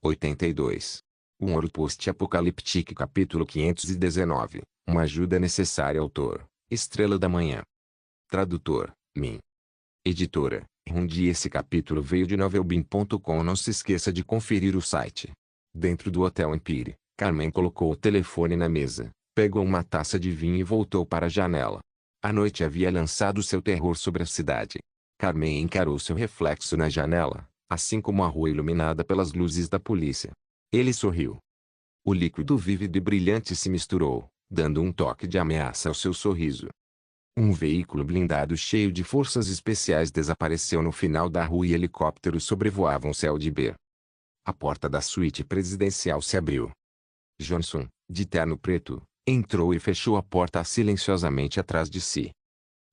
82. Um ouro post-apocalíptico capítulo 519. Uma ajuda necessária autor, Estrela da Manhã. Tradutor, Min. Editora, Rundi. Esse capítulo veio de novelbean.com. Não se esqueça de conferir o site. Dentro do Hotel Empire, Carmen colocou o telefone na mesa, pegou uma taça de vinho e voltou para a janela. A noite havia lançado seu terror sobre a cidade. Carmen encarou seu reflexo na janela, assim como a rua iluminada pelas luzes da polícia. Ele sorriu. O líquido vívido e brilhante se misturou, dando um toque de ameaça ao seu sorriso. Um veículo blindado cheio de forças especiais desapareceu no final da rua e helicópteros sobrevoavam o céu de B. A porta da suíte presidencial se abriu. Johnson, de terno preto, entrou e fechou a porta silenciosamente atrás de si.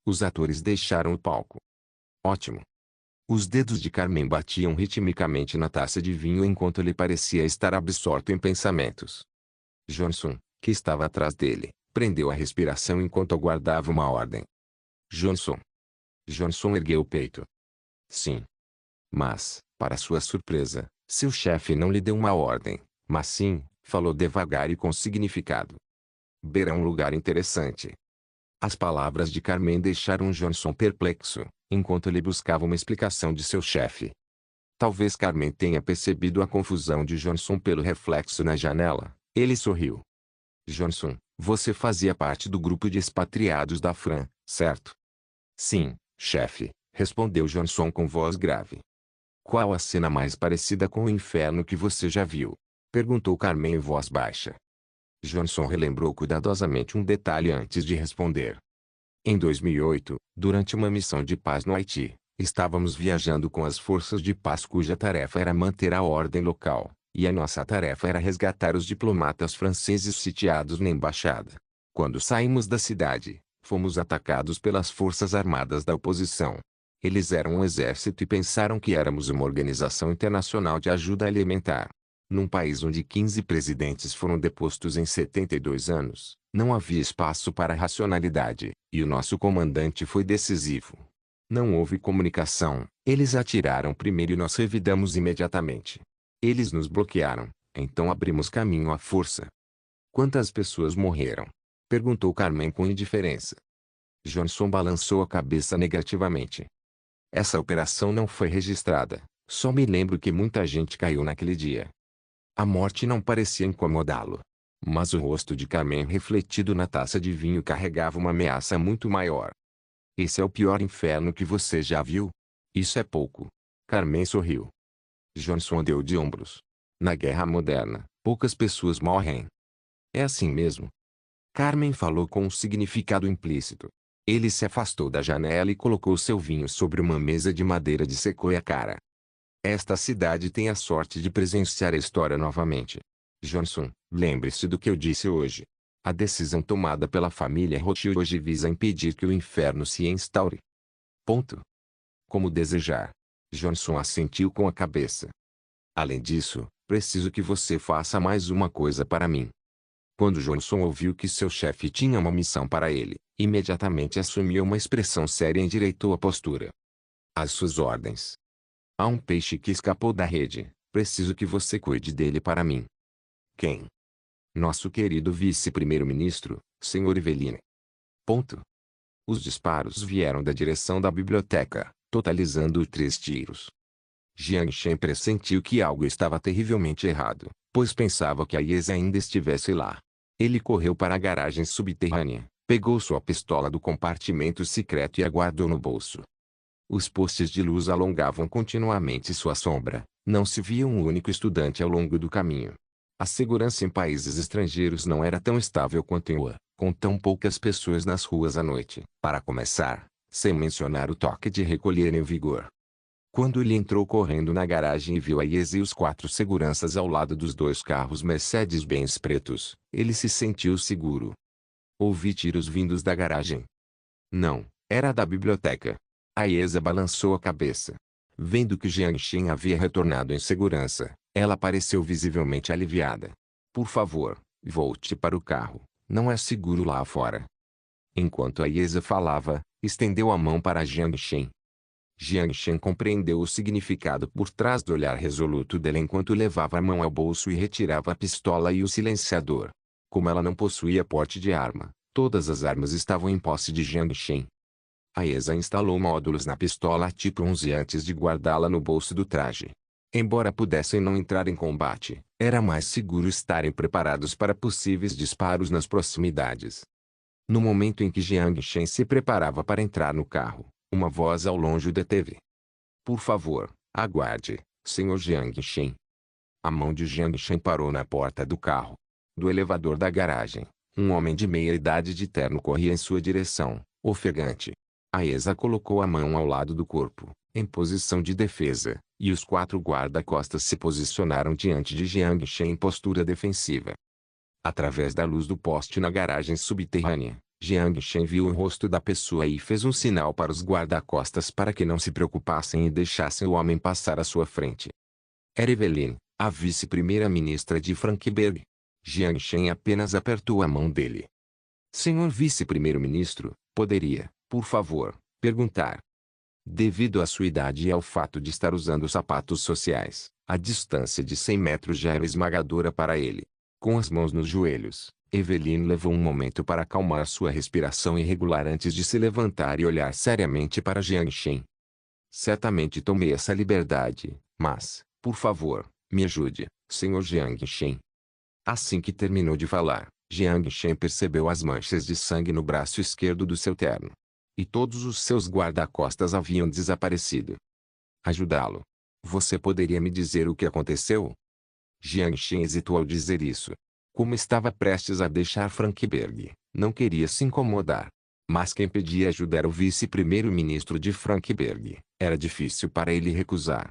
Os atores deixaram o palco. Ótimo. Os dedos de Carmen batiam ritmicamente na taça de vinho enquanto ele parecia estar absorto em pensamentos. Johnson, que estava atrás dele, prendeu a respiração enquanto aguardava uma ordem. Johnson. Johnson ergueu o peito. Sim. Mas, para sua surpresa, seu chefe não lhe deu uma ordem, mas sim, falou devagar e com significado. Beira é um lugar interessante. As palavras de Carmen deixaram Johnson perplexo, enquanto ele buscava uma explicação de seu chefe. Talvez Carmen tenha percebido a confusão de Johnson pelo reflexo na janela. Ele sorriu. Johnson, você fazia parte do grupo de expatriados da Fran, certo? Sim, chefe, respondeu Johnson com voz grave. Qual a cena mais parecida com o inferno que você já viu? Perguntou Carmen em voz baixa. Johnson relembrou cuidadosamente um detalhe antes de responder. Em 2008, durante uma missão de paz no Haiti, estávamos viajando com as forças de paz cuja tarefa era manter a ordem local, e a nossa tarefa era resgatar os diplomatas franceses sitiados na embaixada. Quando saímos da cidade, fomos atacados pelas forças armadas da oposição. Eles eram um exército e pensaram que éramos uma organização internacional de ajuda alimentar. Num país onde 15 presidentes foram depostos em 72 anos, não havia espaço para racionalidade, e o nosso comandante foi decisivo. Não houve comunicação, eles atiraram primeiro e nós revidamos imediatamente. Eles nos bloquearam, então abrimos caminho à força. Quantas pessoas morreram? Perguntou Carmen com indiferença. Johnson balançou a cabeça negativamente. Essa operação não foi registrada, só me lembro que muita gente caiu naquele dia. A morte não parecia incomodá-lo. Mas o rosto de Carmen refletido na taça de vinho carregava uma ameaça muito maior. Esse é o pior inferno que você já viu? Isso é pouco. Carmen sorriu. Johnson deu de ombros. Na guerra moderna, poucas pessoas morrem. É assim mesmo. Carmen falou com um significado implícito. Ele se afastou da janela e colocou seu vinho sobre uma mesa de madeira de sequoia cara. Esta cidade tem a sorte de presenciar a história novamente. Johnson, lembre-se do que eu disse hoje. A decisão tomada pela família Rothschild hoje visa impedir que o inferno se instaure. Ponto. Como desejar. Johnson assentiu com a cabeça. Além disso, preciso que você faça mais uma coisa para mim. Quando Johnson ouviu que seu chefe tinha uma missão para ele, imediatamente assumiu uma expressão séria e endireitou a postura. Às suas ordens. Há um peixe que escapou da rede, preciso que você cuide dele para mim. Quem? Nosso querido vice-primeiro-ministro, Sr. Eveline. Ponto. Os disparos vieram da direção da biblioteca, totalizando 3 tiros. Jiang Shen pressentiu que algo estava terrivelmente errado, pois pensava que a Yesa ainda estivesse lá. Ele correu para a garagem subterrânea, pegou sua pistola do compartimento secreto e a guardou no bolso. Os postes de luz alongavam continuamente sua sombra, não se via um único estudante ao longo do caminho. A segurança em países estrangeiros não era tão estável quanto em Wuhan, com tão poucas pessoas nas ruas à noite. Para começar, sem mencionar o toque de recolher em vigor. Quando ele entrou correndo na garagem e viu a Yesa e os 4 seguranças ao lado dos 2 carros Mercedes-Benz pretos, ele se sentiu seguro. Ouvi tiros vindos da garagem. Não, era da biblioteca. A Yesa balançou a cabeça. Vendo que Jiang Shen havia retornado em segurança, ela pareceu visivelmente aliviada. Por favor, volte para o carro, não é seguro lá fora. Enquanto a Yesa falava, estendeu a mão para Jiang Shen. Jiang Shen compreendeu o significado por trás do olhar resoluto dela enquanto levava a mão ao bolso e retirava a pistola e o silenciador. Como ela não possuía porte de arma, todas as armas estavam em posse de Jiang Shen. Aesa instalou módulos na pistola tipo 11 antes de guardá-la no bolso do traje. Embora pudessem não entrar em combate, era mais seguro estarem preparados para possíveis disparos nas proximidades. No momento em que Jiang Shen se preparava para entrar no carro, uma voz ao longe o deteve. Por favor, aguarde, Sr. Jiang Shen. A mão de Jiang Shen parou na porta do carro. Do elevador da garagem, um homem de meia idade de terno corria em sua direção, ofegante. Aesa colocou a mão ao lado do corpo, em posição de defesa, e os 4 guarda-costas se posicionaram diante de Jiang Shen em postura defensiva. Através da luz do poste na garagem subterrânea, Jiang Shen viu o rosto da pessoa e fez um sinal para os guarda-costas para que não se preocupassem e deixassem o homem passar à sua frente. Era Evelyn, a vice-primeira-ministra de Frankenberg. Jiang Shen apenas apertou a mão dele. Senhor vice-primeiro-ministro, poderia, por favor, perguntar? Devido à sua idade e ao fato de estar usando sapatos sociais, a distância de 100 metros já era esmagadora para ele. Com as mãos nos joelhos, Evelyn levou um momento para acalmar sua respiração irregular antes de se levantar e olhar seriamente para Jiang Shen. Certamente tomei essa liberdade, mas, por favor, me ajude, Sr. Jiang Shen. Assim que terminou de falar, Jiang Shen percebeu as manchas de sangue no braço esquerdo do seu terno. E todos os seus guarda-costas haviam desaparecido. Ajudá-lo. Você poderia me dizer o que aconteceu? Jiang Shen hesitou ao dizer isso. Como estava prestes a deixar Frankenberg, não queria se incomodar. Mas quem pedia ajuda era o vice-primeiro-ministro de Frankenberg. Era difícil para ele recusar.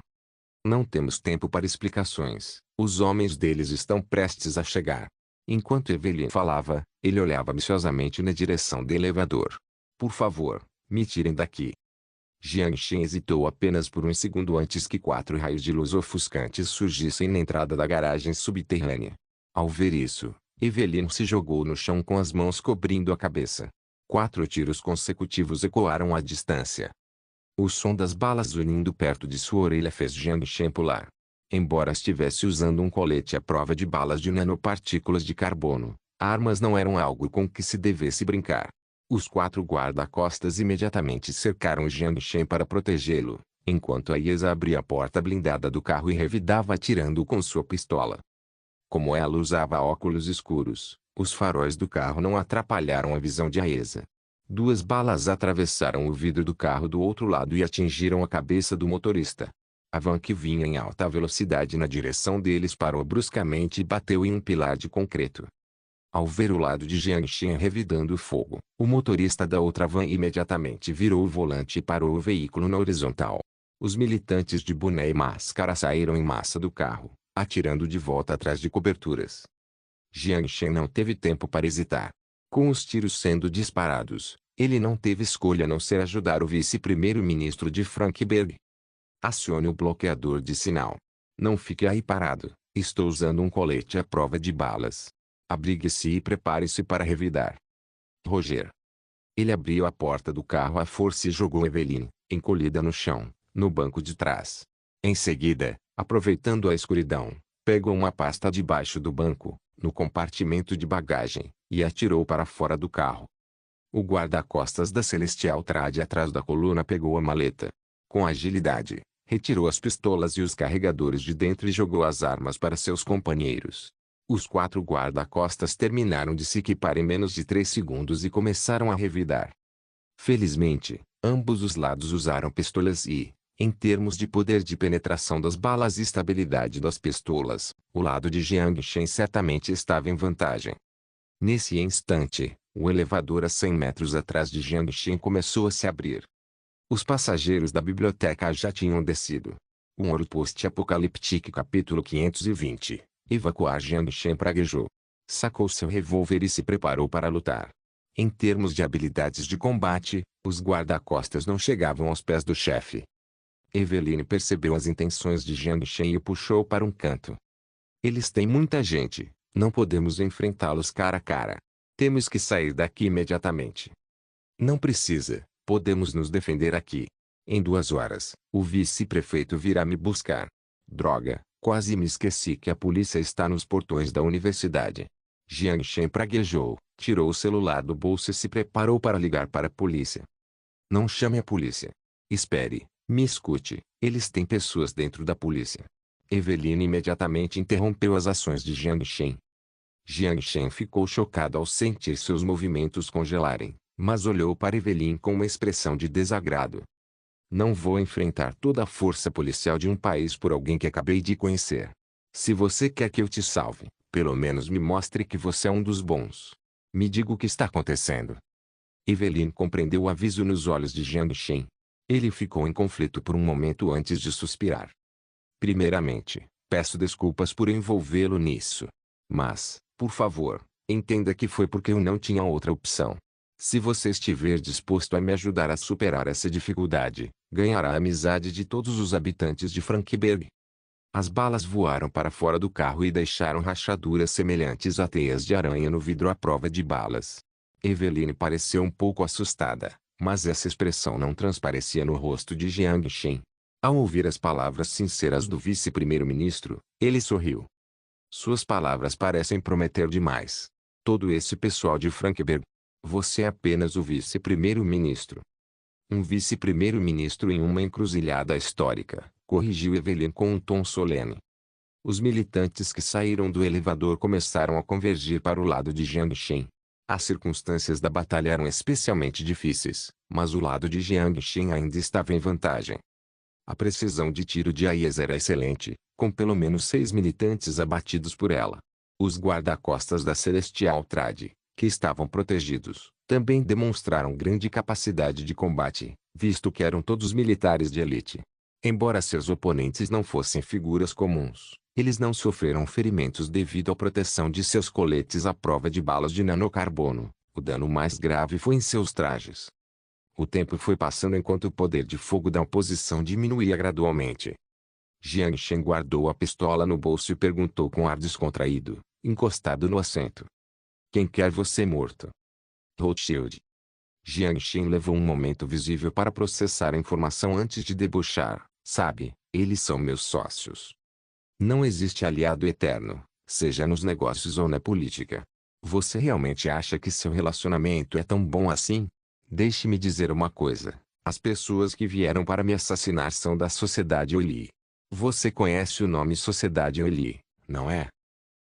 Não temos tempo para explicações. Os homens deles estão prestes a chegar. Enquanto Evelyn falava, ele olhava ambiciosamente na direção do elevador. Por favor, me tirem daqui. Jiang Shen hesitou apenas por um segundo antes que 4 raios de luz ofuscantes surgissem na entrada da garagem subterrânea. Ao ver isso, Evelyn se jogou no chão com as mãos cobrindo a cabeça. 4 tiros consecutivos ecoaram à distância. O som das balas zunindo perto de sua orelha fez Jiang Shen pular. Embora estivesse usando um colete à prova de balas de nanopartículas de carbono, armas não eram algo com que se devesse brincar. Os 4 guarda-costas imediatamente cercaram Jiang Shen para protegê-lo, enquanto Aesa abria a porta blindada do carro e revidava atirando com sua pistola. Como ela usava óculos escuros, os faróis do carro não atrapalharam a visão de Aesa. 2 balas atravessaram o vidro do carro do outro lado e atingiram a cabeça do motorista. A van que vinha em alta velocidade na direção deles parou bruscamente e bateu em um pilar de concreto. Ao ver o lado de Jiang Shen revidando o fogo, o motorista da outra van imediatamente virou o volante e parou o veículo na horizontal. Os militantes de boné e máscara saíram em massa do carro, atirando de volta atrás de coberturas. Jiang Shen não teve tempo para hesitar. Com os tiros sendo disparados, ele não teve escolha a não ser ajudar o vice-primeiro-ministro de Frankenberg. Acione o bloqueador de sinal. Não fique aí parado, estou usando um colete à prova de balas. Abrigue-se e prepare-se para revidar. Roger. Ele abriu a porta do carro à força e jogou Evelyn, encolhida no chão, no banco de trás. Em seguida, aproveitando a escuridão, pegou uma pasta debaixo do banco, no compartimento de bagagem, e atirou para fora do carro. O guarda-costas da Celestial Trade atrás da coluna pegou a maleta. Com agilidade, retirou as pistolas e os carregadores de dentro e jogou as armas para seus companheiros. Os 4 guarda-costas terminaram de se equipar em menos de 3 segundos e começaram a revidar. Felizmente, ambos os lados usaram pistolas e, em termos de poder de penetração das balas e estabilidade das pistolas, o lado de Jiang Shen certamente estava em vantagem. Nesse instante, o elevador a 100 metros atrás de Jiang Shen começou a se abrir. Os passageiros da biblioteca já tinham descido. Um Ouro Post-Apocaliptique capítulo 520. Evacuar Jiang Shen praguejou. Sacou seu revólver e se preparou para lutar. Em termos de habilidades de combate, os guarda-costas não chegavam aos pés do chefe. Evelyn percebeu as intenções de Jiang Shen e o puxou para um canto. Eles têm muita gente, não podemos enfrentá-los cara a cara. Temos que sair daqui imediatamente. Não precisa, podemos nos defender aqui. Em 2 horas, o vice-prefeito virá me buscar. Droga, quase me esqueci que a polícia está nos portões da universidade. Jiang Shen praguejou, tirou o celular do bolso e se preparou para ligar para a polícia. Não chame a polícia. Espere, me escute, eles têm pessoas dentro da polícia. Eveline imediatamente interrompeu as ações de Jiang Shen. Jiang Shen ficou chocado ao sentir seus movimentos congelarem, mas olhou para Eveline com uma expressão de desagrado. Não vou enfrentar toda a força policial de um país por alguém que acabei de conhecer. Se você quer que eu te salve, pelo menos me mostre que você é um dos bons. Me diga o que está acontecendo. Eveline compreendeu o aviso nos olhos de Jiang Shen. Ele ficou em conflito por um momento antes de suspirar. Primeiramente, peço desculpas por envolvê-lo nisso. Mas, por favor, entenda que foi porque eu não tinha outra opção. Se você estiver disposto a me ajudar a superar essa dificuldade, ganhará a amizade de todos os habitantes de Frankenberg. As balas voaram para fora do carro e deixaram rachaduras semelhantes a teias de aranha no vidro à prova de balas. Eveline pareceu um pouco assustada, mas essa expressão não transparecia no rosto de Jiang Shen. Ao ouvir as palavras sinceras do vice-primeiro-ministro, ele sorriu. Suas palavras parecem prometer demais. Todo esse pessoal de Frankenberg. Você é apenas o vice-primeiro-ministro. Um vice-primeiro-ministro em uma encruzilhada histórica, corrigiu Eveline com um tom solene. Os militantes que saíram do elevador começaram a convergir para o lado de Jiang Shen. As circunstâncias da batalha eram especialmente difíceis, mas o lado de Jiang Shen ainda estava em vantagem. A precisão de tiro de Aies era excelente, com pelo menos 6 militantes abatidos por ela. Os guarda-costas da Celestial Trade, que estavam protegidos, também demonstraram grande capacidade de combate, visto que eram todos militares de elite. Embora seus oponentes não fossem figuras comuns, eles não sofreram ferimentos devido à proteção de seus coletes à prova de balas de nanocarbono. O dano mais grave foi em seus trajes. O tempo foi passando enquanto o poder de fogo da oposição diminuía gradualmente. Jiang Shen guardou a pistola no bolso e perguntou com ar descontraído, encostado no assento. Quem quer você morto? Rothschild. Jiang Shen levou um momento visível para processar a informação antes de debochar. Sabe, eles são meus sócios. Não existe aliado eterno, seja nos negócios ou na política. Você realmente acha que seu relacionamento é tão bom assim? Deixe-me dizer uma coisa. As pessoas que vieram para me assassinar são da Sociedade Oli. Você conhece o nome Sociedade Oli, não é?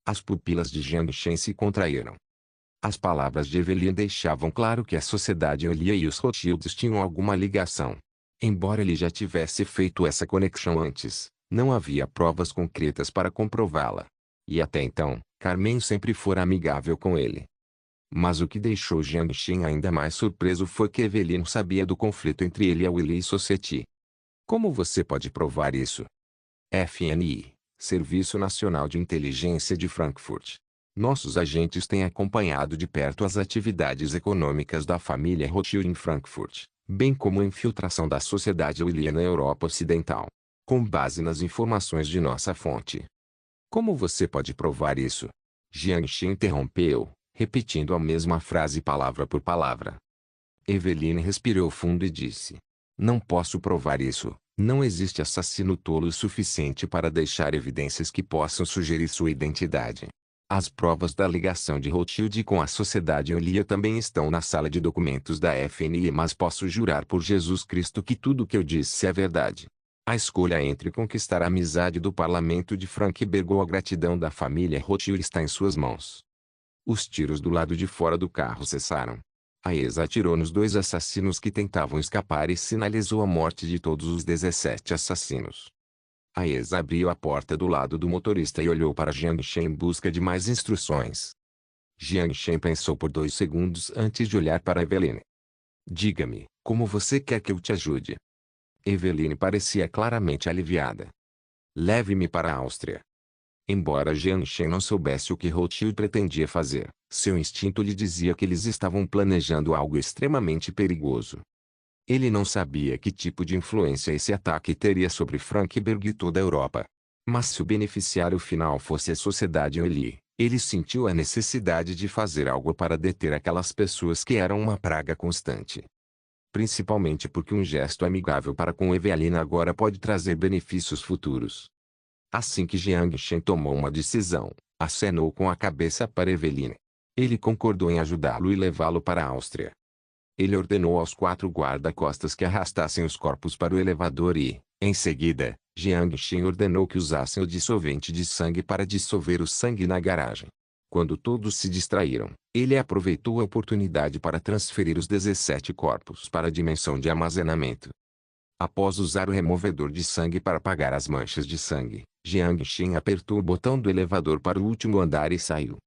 As pupilas de Jiang Shen se contraíram. As palavras de Eveline deixavam claro que a Sociedade Oli e os Rothschilds tinham alguma ligação. Embora ele já tivesse feito essa conexão antes, não havia provas concretas para comprová-la. E até então, Carmen sempre fora amigável com ele. Mas o que deixou Jiang Shen ainda mais surpreso foi que Eveline sabia do conflito entre ele e a Willy Society. Como você pode provar isso? FNI, Serviço Nacional de Inteligência de Frankfurt. Nossos agentes têm acompanhado de perto as atividades econômicas da família Rothschild em Frankfurt, bem como a infiltração da sociedade Willy na Europa Ocidental. Com base nas informações de nossa fonte. Como você pode provar isso? Jiang Shen interrompeu, repetindo a mesma frase palavra por palavra. Eveline respirou fundo e disse. Não posso provar isso. Não existe assassino tolo o suficiente para deixar evidências que possam sugerir sua identidade. As provas da ligação de Rothschild com a sociedade Olia também estão na sala de documentos da FNI, mas posso jurar por Jesus Cristo que tudo o que eu disse é verdade. A escolha entre conquistar a amizade do parlamento de Frankenberg ou a gratidão da família Rothschild está em suas mãos. Os tiros do lado de fora do carro cessaram. Aies atirou nos 2 assassinos que tentavam escapar e sinalizou a morte de todos os 17 assassinos. Aies abriu a porta do lado do motorista e olhou para Jiang Shen em busca de mais instruções. Jiang Shen pensou por 2 segundos antes de olhar para Eveline. Diga-me, como você quer que eu te ajude? Eveline parecia claramente aliviada. Leve-me para a Áustria. Embora Jiang Shen não soubesse o que Rothschild pretendia fazer, seu instinto lhe dizia que eles estavam planejando algo extremamente perigoso. Ele não sabia que tipo de influência esse ataque teria sobre Frankenberg e toda a Europa. Mas se o beneficiário final fosse a sociedade Oli, ele sentiu a necessidade de fazer algo para deter aquelas pessoas que eram uma praga constante. principalmente porque um gesto amigável para com Evelyn agora pode trazer benefícios futuros. Assim que Jiang Shen tomou uma decisão, acenou com a cabeça para Evelyn. Ele concordou em ajudá-lo e levá-lo para a Áustria. Ele ordenou aos 4 guarda-costas que arrastassem os corpos para o elevador e, em seguida, Jiang Shen ordenou que usassem o dissolvente de sangue para dissolver o sangue na garagem. Quando todos se distraíram, ele aproveitou a oportunidade para transferir os 17 corpos para a dimensão de armazenamento. Após usar o removedor de sangue para apagar as manchas de sangue, Jiang Shen apertou o botão do elevador para o último andar e saiu.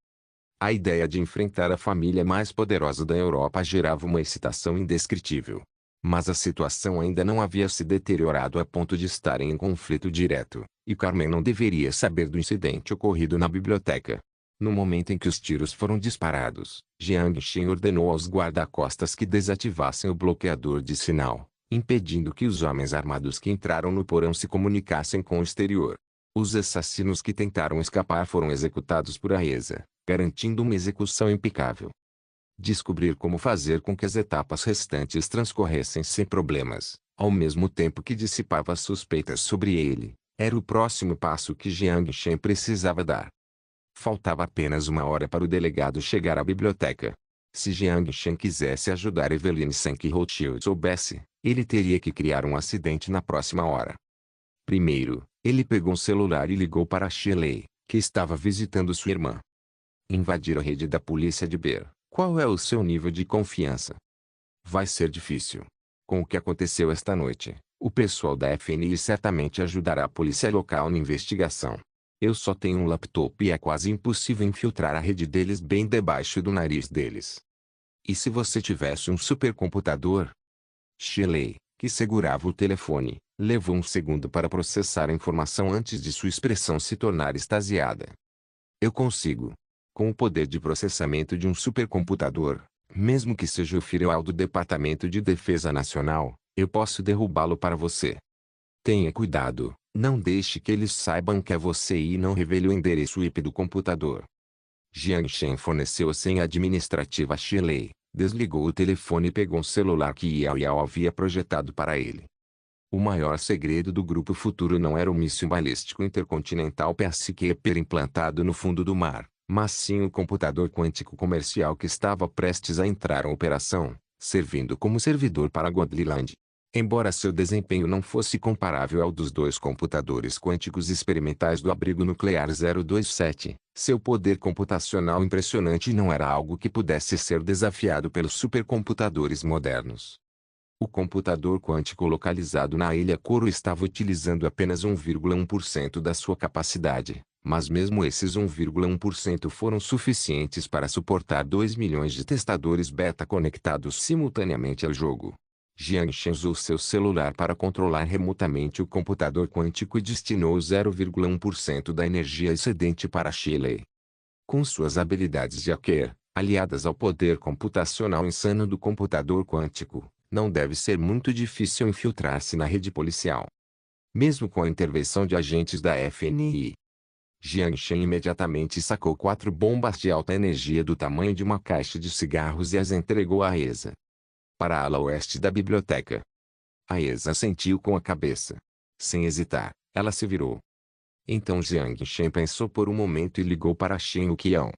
A ideia de enfrentar a família mais poderosa da Europa gerava uma excitação indescritível. Mas a situação ainda não havia se deteriorado a ponto de estarem em conflito direto, e Carmen não deveria saber do incidente ocorrido na biblioteca. No momento em que os tiros foram disparados, Jiang Shen ordenou aos guarda-costas que desativassem o bloqueador de sinal, impedindo que os homens armados que entraram no porão se comunicassem com o exterior. Os assassinos que tentaram escapar foram executados por Aesa, garantindo uma execução impecável. Descobrir como fazer com que as etapas restantes transcorressem sem problemas, ao mesmo tempo que dissipava as suspeitas sobre ele, era o próximo passo que Jiang Shen precisava dar. Faltava apenas 1 hora para o delegado chegar à biblioteca. Se Jiang Shen quisesse ajudar Evelyn sem que Rothschild soubesse, ele teria que criar um acidente na próxima hora. Primeiro, ele pegou um celular e ligou para Shelley, que estava visitando sua irmã. Invadir a rede da polícia de Ber. Qual é o seu nível de confiança? Vai ser difícil. Com o que aconteceu esta noite, o pessoal da FNI certamente ajudará a polícia local na investigação. Eu só tenho um laptop e é quase impossível infiltrar a rede deles bem debaixo do nariz deles. E se você tivesse um supercomputador? Shelley, que segurava o telefone, levou um segundo para processar a informação antes de sua expressão se tornar extasiada. Eu consigo. Com o poder de processamento de um supercomputador, mesmo que seja o firewall do Departamento de Defesa Nacional, eu posso derrubá-lo para você. Tenha cuidado, não deixe que eles saibam que é você e não revele o endereço IP do computador. Jiang Shen forneceu a senha administrativa a Shelley, desligou o telefone e pegou um celular que Yao Yao havia projetado para ele. O maior segredo do Grupo Futuro não era o míssil balístico intercontinental Peacekeeper implantado no fundo do mar, mas sim o computador quântico comercial que estava prestes a entrar em operação, servindo como servidor para Godlyland. Embora seu desempenho não fosse comparável ao dos 2 computadores quânticos experimentais do abrigo nuclear 027, seu poder computacional impressionante não era algo que pudesse ser desafiado pelos supercomputadores modernos. O computador quântico localizado na Ilha Coro estava utilizando apenas 1,1% da sua capacidade, mas mesmo esses 1,1% foram suficientes para suportar 2 milhões de testadores beta conectados simultaneamente ao jogo. Jiang Shen usou seu celular para controlar remotamente o computador quântico e destinou 0,1% da energia excedente para Shelley. Com suas habilidades de hacker, aliadas ao poder computacional insano do computador quântico, não deve ser muito difícil infiltrar-se na rede policial. Mesmo com a intervenção de agentes da FNI. Jiang Shen imediatamente sacou 4 bombas de alta energia do tamanho de uma caixa de cigarros e as entregou a Aesa. Para a ala oeste da biblioteca. Aesa assentiu com a cabeça. Sem hesitar, ela se virou. Então Jiang Shen pensou por um momento e ligou para Shen Uqiao.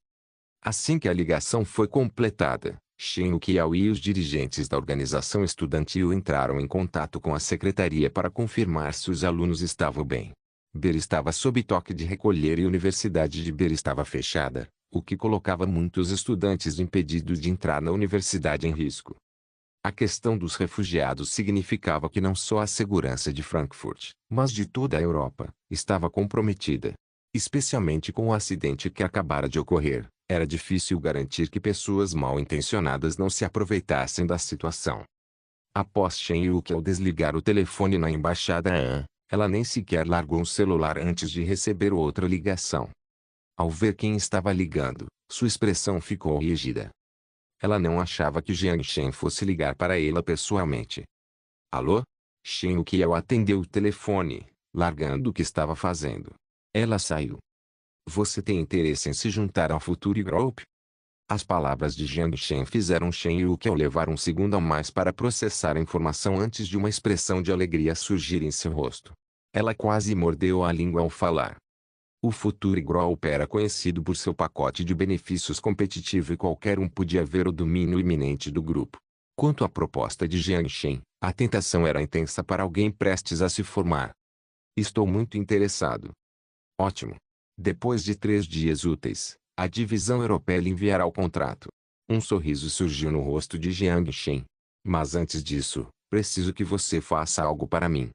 Assim que a ligação foi completada, Shen Uqiao e os dirigentes da organização estudantil entraram em contato com a secretaria para confirmar se os alunos estavam bem. Ber estava sob toque de recolher e a Universidade de Ber estava fechada, o que colocava muitos estudantes impedidos de entrar na universidade em risco. A questão dos refugiados significava que não só a segurança de Frankfurt, mas de toda a Europa, estava comprometida. Especialmente com o acidente que acabara de ocorrer, era difícil garantir que pessoas mal-intencionadas não se aproveitassem da situação. Após Shen Yuki ao desligar o telefone na embaixada ela nem sequer largou um celular antes de receber outra ligação. Ao ver quem estava ligando, sua expressão ficou rígida. Ela não achava que Jiang Shen fosse ligar para ela pessoalmente. Alô? Shen Yukiao atendeu o telefone, largando o que estava fazendo. Ela saiu. Você tem interesse em se juntar ao Future Group? As palavras de Jiang Shen fizeram Shen Yuqiao levar um segundo a mais para processar a informação antes de uma expressão de alegria surgir em seu rosto. Ela quase mordeu a língua ao falar. O Futuri Group era conhecido por seu pacote de benefícios competitivo e qualquer um podia ver o domínio iminente do grupo. Quanto à proposta de Jiang Shen, a tentação era intensa para alguém prestes a se formar. Estou muito interessado. Ótimo. Depois de 3 dias úteis, a divisão europeia lhe enviará o contrato. Um sorriso surgiu no rosto de Jiang Shen. Mas antes disso, preciso que você faça algo para mim.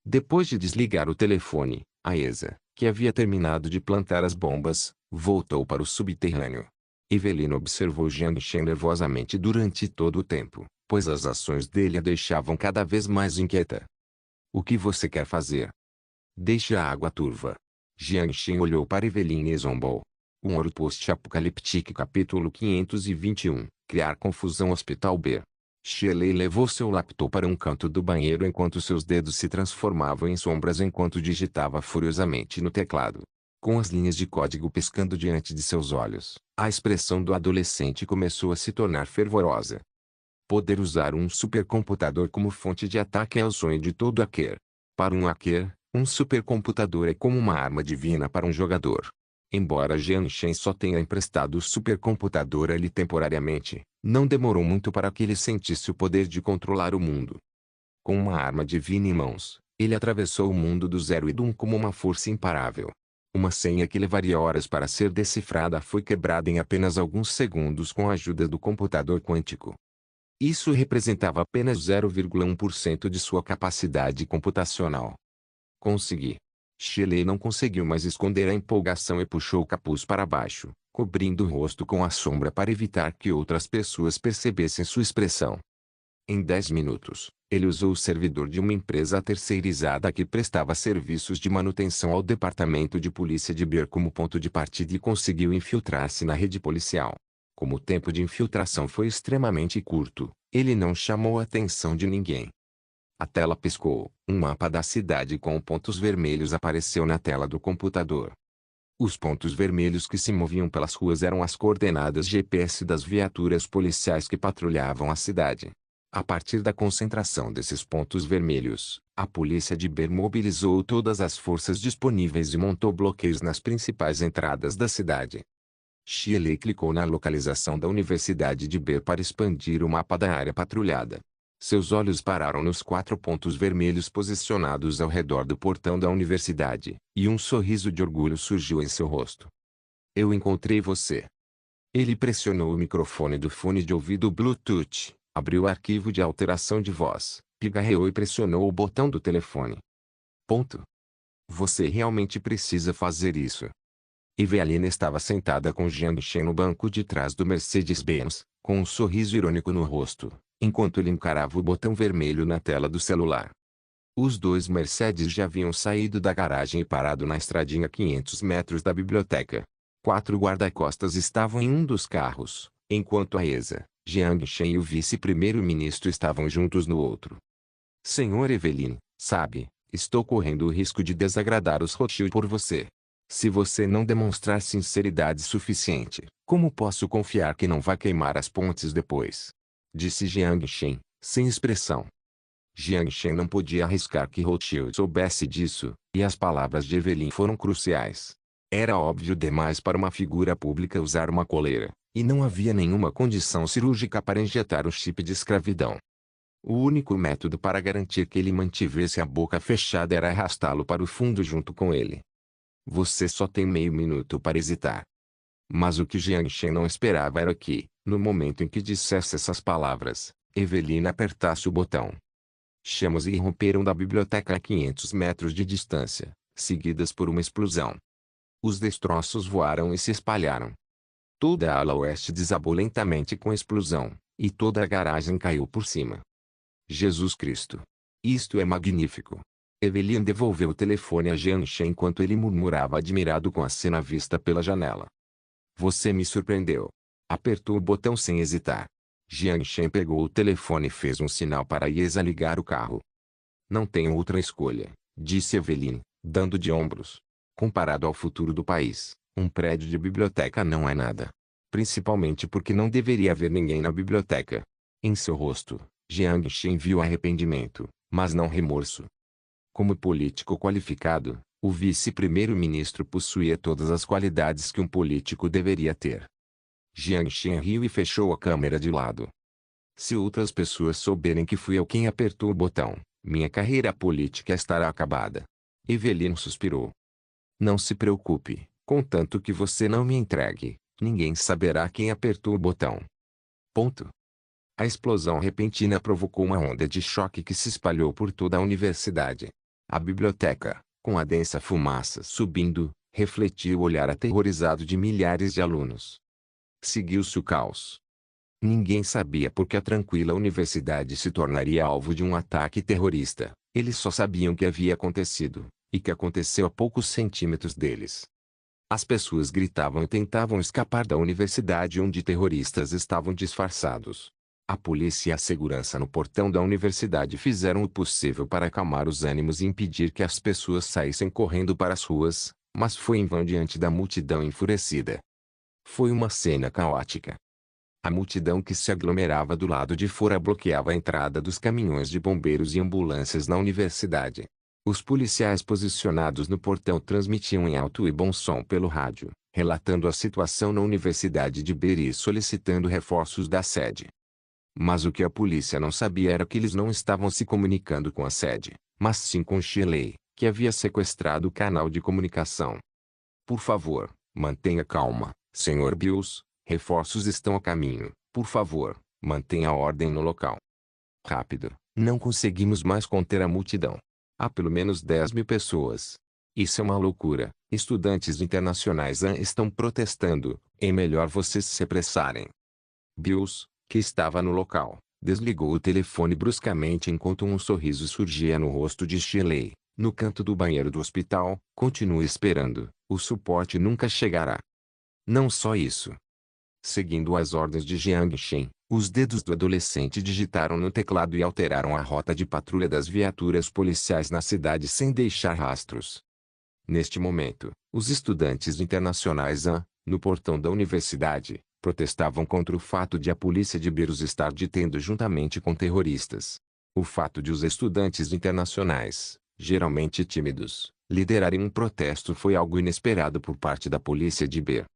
Depois de desligar o telefone, a ESA, que havia terminado de plantar as bombas, voltou para o subterrâneo. Evelyn observou Jiang Shen nervosamente durante todo o tempo, pois as ações dele a deixavam cada vez mais inquieta. O que você quer fazer? Deixe a água turva. Jiang Shen olhou para Evelyn e zombou. Um Ouro Post-Apocaliptique capítulo 521, Criar confusão Hospital B. Shelley levou seu laptop para um canto do banheiro enquanto seus dedos se transformavam em sombras enquanto digitava furiosamente no teclado. Com as linhas de código piscando diante de seus olhos, a expressão do adolescente começou a se tornar fervorosa. Poder usar um supercomputador como fonte de ataque é o sonho de todo hacker. Para um hacker, um supercomputador é como uma arma divina para um jogador. Embora Jiang Shen só tenha emprestado o supercomputador a ele temporariamente, não demorou muito para que ele sentisse o poder de controlar o mundo. Com uma arma divina em mãos, ele atravessou o mundo do 0 e do 1 como uma força imparável. Uma senha que levaria horas para ser decifrada foi quebrada em apenas alguns segundos com a ajuda do computador quântico. Isso representava apenas 0,1% de sua capacidade computacional. Consegui. Shelley não conseguiu mais esconder a empolgação e puxou o capuz para baixo, cobrindo o rosto com a sombra para evitar que outras pessoas percebessem sua expressão. Em 10 minutos, ele usou o servidor de uma empresa terceirizada que prestava serviços de manutenção ao departamento de polícia de Beer como ponto de partida e conseguiu infiltrar-se na rede policial. Como o tempo de infiltração foi extremamente curto, ele não chamou a atenção de ninguém. A tela piscou, um mapa da cidade com pontos vermelhos apareceu na tela do computador. Os pontos vermelhos que se moviam pelas ruas eram as coordenadas GPS das viaturas policiais que patrulhavam a cidade. A partir da concentração desses pontos vermelhos, a polícia de Beer mobilizou todas as forças disponíveis e montou bloqueios nas principais entradas da cidade. Shelley clicou na localização da Universidade de Beer para expandir o mapa da área patrulhada. Seus olhos pararam nos 4 pontos vermelhos posicionados ao redor do portão da universidade, e um sorriso de orgulho surgiu em seu rosto. Eu encontrei você. Ele pressionou o microfone do fone de ouvido Bluetooth, abriu o arquivo de alteração de voz, pigarreou e pressionou o botão do telefone. Ponto. Você realmente precisa fazer isso. Evelyn estava sentada com Jiang Shen no banco de trás do Mercedes-Benz, com um sorriso irônico no rosto, enquanto ele encarava o botão vermelho na tela do celular. Os dois Mercedes já haviam saído da garagem e parado na estradinha a 500 metros da biblioteca. 4 guarda-costas estavam em um dos carros, enquanto a ESA, Jiang Shen e o vice-primeiro-ministro estavam juntos no outro. Senhor Evelyn, sabe, estou correndo o risco de desagradar os Rothschild por você. Se você não demonstrar sinceridade suficiente, como posso confiar que não vai queimar as pontes depois? Disse Jiang Shen, sem expressão. Jiang Shen não podia arriscar que Rothschild soubesse disso, e as palavras de Evelyn foram cruciais. Era óbvio demais para uma figura pública usar uma coleira, e não havia nenhuma condição cirúrgica para injetar o chip de escravidão. O único método para garantir que ele mantivesse a boca fechada era arrastá-lo para o fundo junto com ele. Você só tem meio minuto para hesitar. Mas o que Jiang Shen não esperava era que, no momento em que dissesse essas palavras, Evelyn apertasse o botão. Chamas irromperam da biblioteca a 500 metros de distância, seguidas por uma explosão. Os destroços voaram e se espalharam. Toda a ala oeste desabou lentamente com a explosão, e toda a garagem caiu por cima. Jesus Cristo! Isto é magnífico! Evelyn devolveu o telefone a Jiang Shen enquanto ele murmurava admirado com a cena vista pela janela. Você me surpreendeu. Apertou o botão sem hesitar. Jiang Shen pegou o telefone e fez um sinal para a IESA ligar o carro. Não tenho outra escolha, disse Evelyn, dando de ombros. Comparado ao futuro do país, um prédio de biblioteca não é nada. principalmente porque não deveria haver ninguém na biblioteca. Em seu rosto, Jiang Shen viu arrependimento, mas não remorso. Como político qualificado, o vice-primeiro-ministro possuía todas as qualidades que um político deveria ter. Jiang Shen riu e fechou a câmera de lado. Se outras pessoas souberem que fui eu quem apertou o botão, minha carreira política estará acabada. Evelyn suspirou. Não se preocupe, contanto que você não me entregue, ninguém saberá quem apertou o botão. Ponto. A explosão repentina provocou uma onda de choque que se espalhou por toda a universidade. A biblioteca, com a densa fumaça subindo, refletia o olhar aterrorizado de milhares de alunos. Seguiu-se o caos. Ninguém sabia por que a tranquila universidade se tornaria alvo de um ataque terrorista. Eles só sabiam que havia acontecido, e que aconteceu a poucos centímetros deles. As pessoas gritavam e tentavam escapar da universidade onde terroristas estavam disfarçados. A polícia e a segurança no portão da universidade fizeram o possível para acalmar os ânimos e impedir que as pessoas saíssem correndo para as ruas, mas foi em vão diante da multidão enfurecida. Foi uma cena caótica. A multidão que se aglomerava do lado de fora bloqueava a entrada dos caminhões de bombeiros e ambulâncias na universidade. Os policiais posicionados no portão transmitiam em alto e bom som pelo rádio, relatando a situação na Universidade de Beer e solicitando reforços da sede. Mas o que a polícia não sabia era que eles não estavam se comunicando com a sede, mas sim com Shirley, que havia sequestrado o canal de comunicação. Por favor, mantenha calma, Sr. Bills, reforços estão a caminho, por favor, mantenha a ordem no local. Rápido, não conseguimos mais conter a multidão. Há pelo menos 10.000 pessoas. Isso é uma loucura, estudantes internacionais estão protestando, é melhor vocês se apressarem. Bills, que estava no local, desligou o telefone bruscamente enquanto um sorriso surgia no rosto de Shirley. No canto do banheiro do hospital, continue esperando, o suporte nunca chegará. Não só isso. Seguindo as ordens de Jiang Shen, os dedos do adolescente digitaram no teclado e alteraram a rota de patrulha das viaturas policiais na cidade sem deixar rastros. Neste momento, os estudantes internacionais no portão da universidade, protestavam contra o fato de a polícia de Beirut estar detendo juntamente com terroristas. O fato de os estudantes internacionais, geralmente tímidos, liderarem um protesto foi algo inesperado por parte da polícia de Beirut.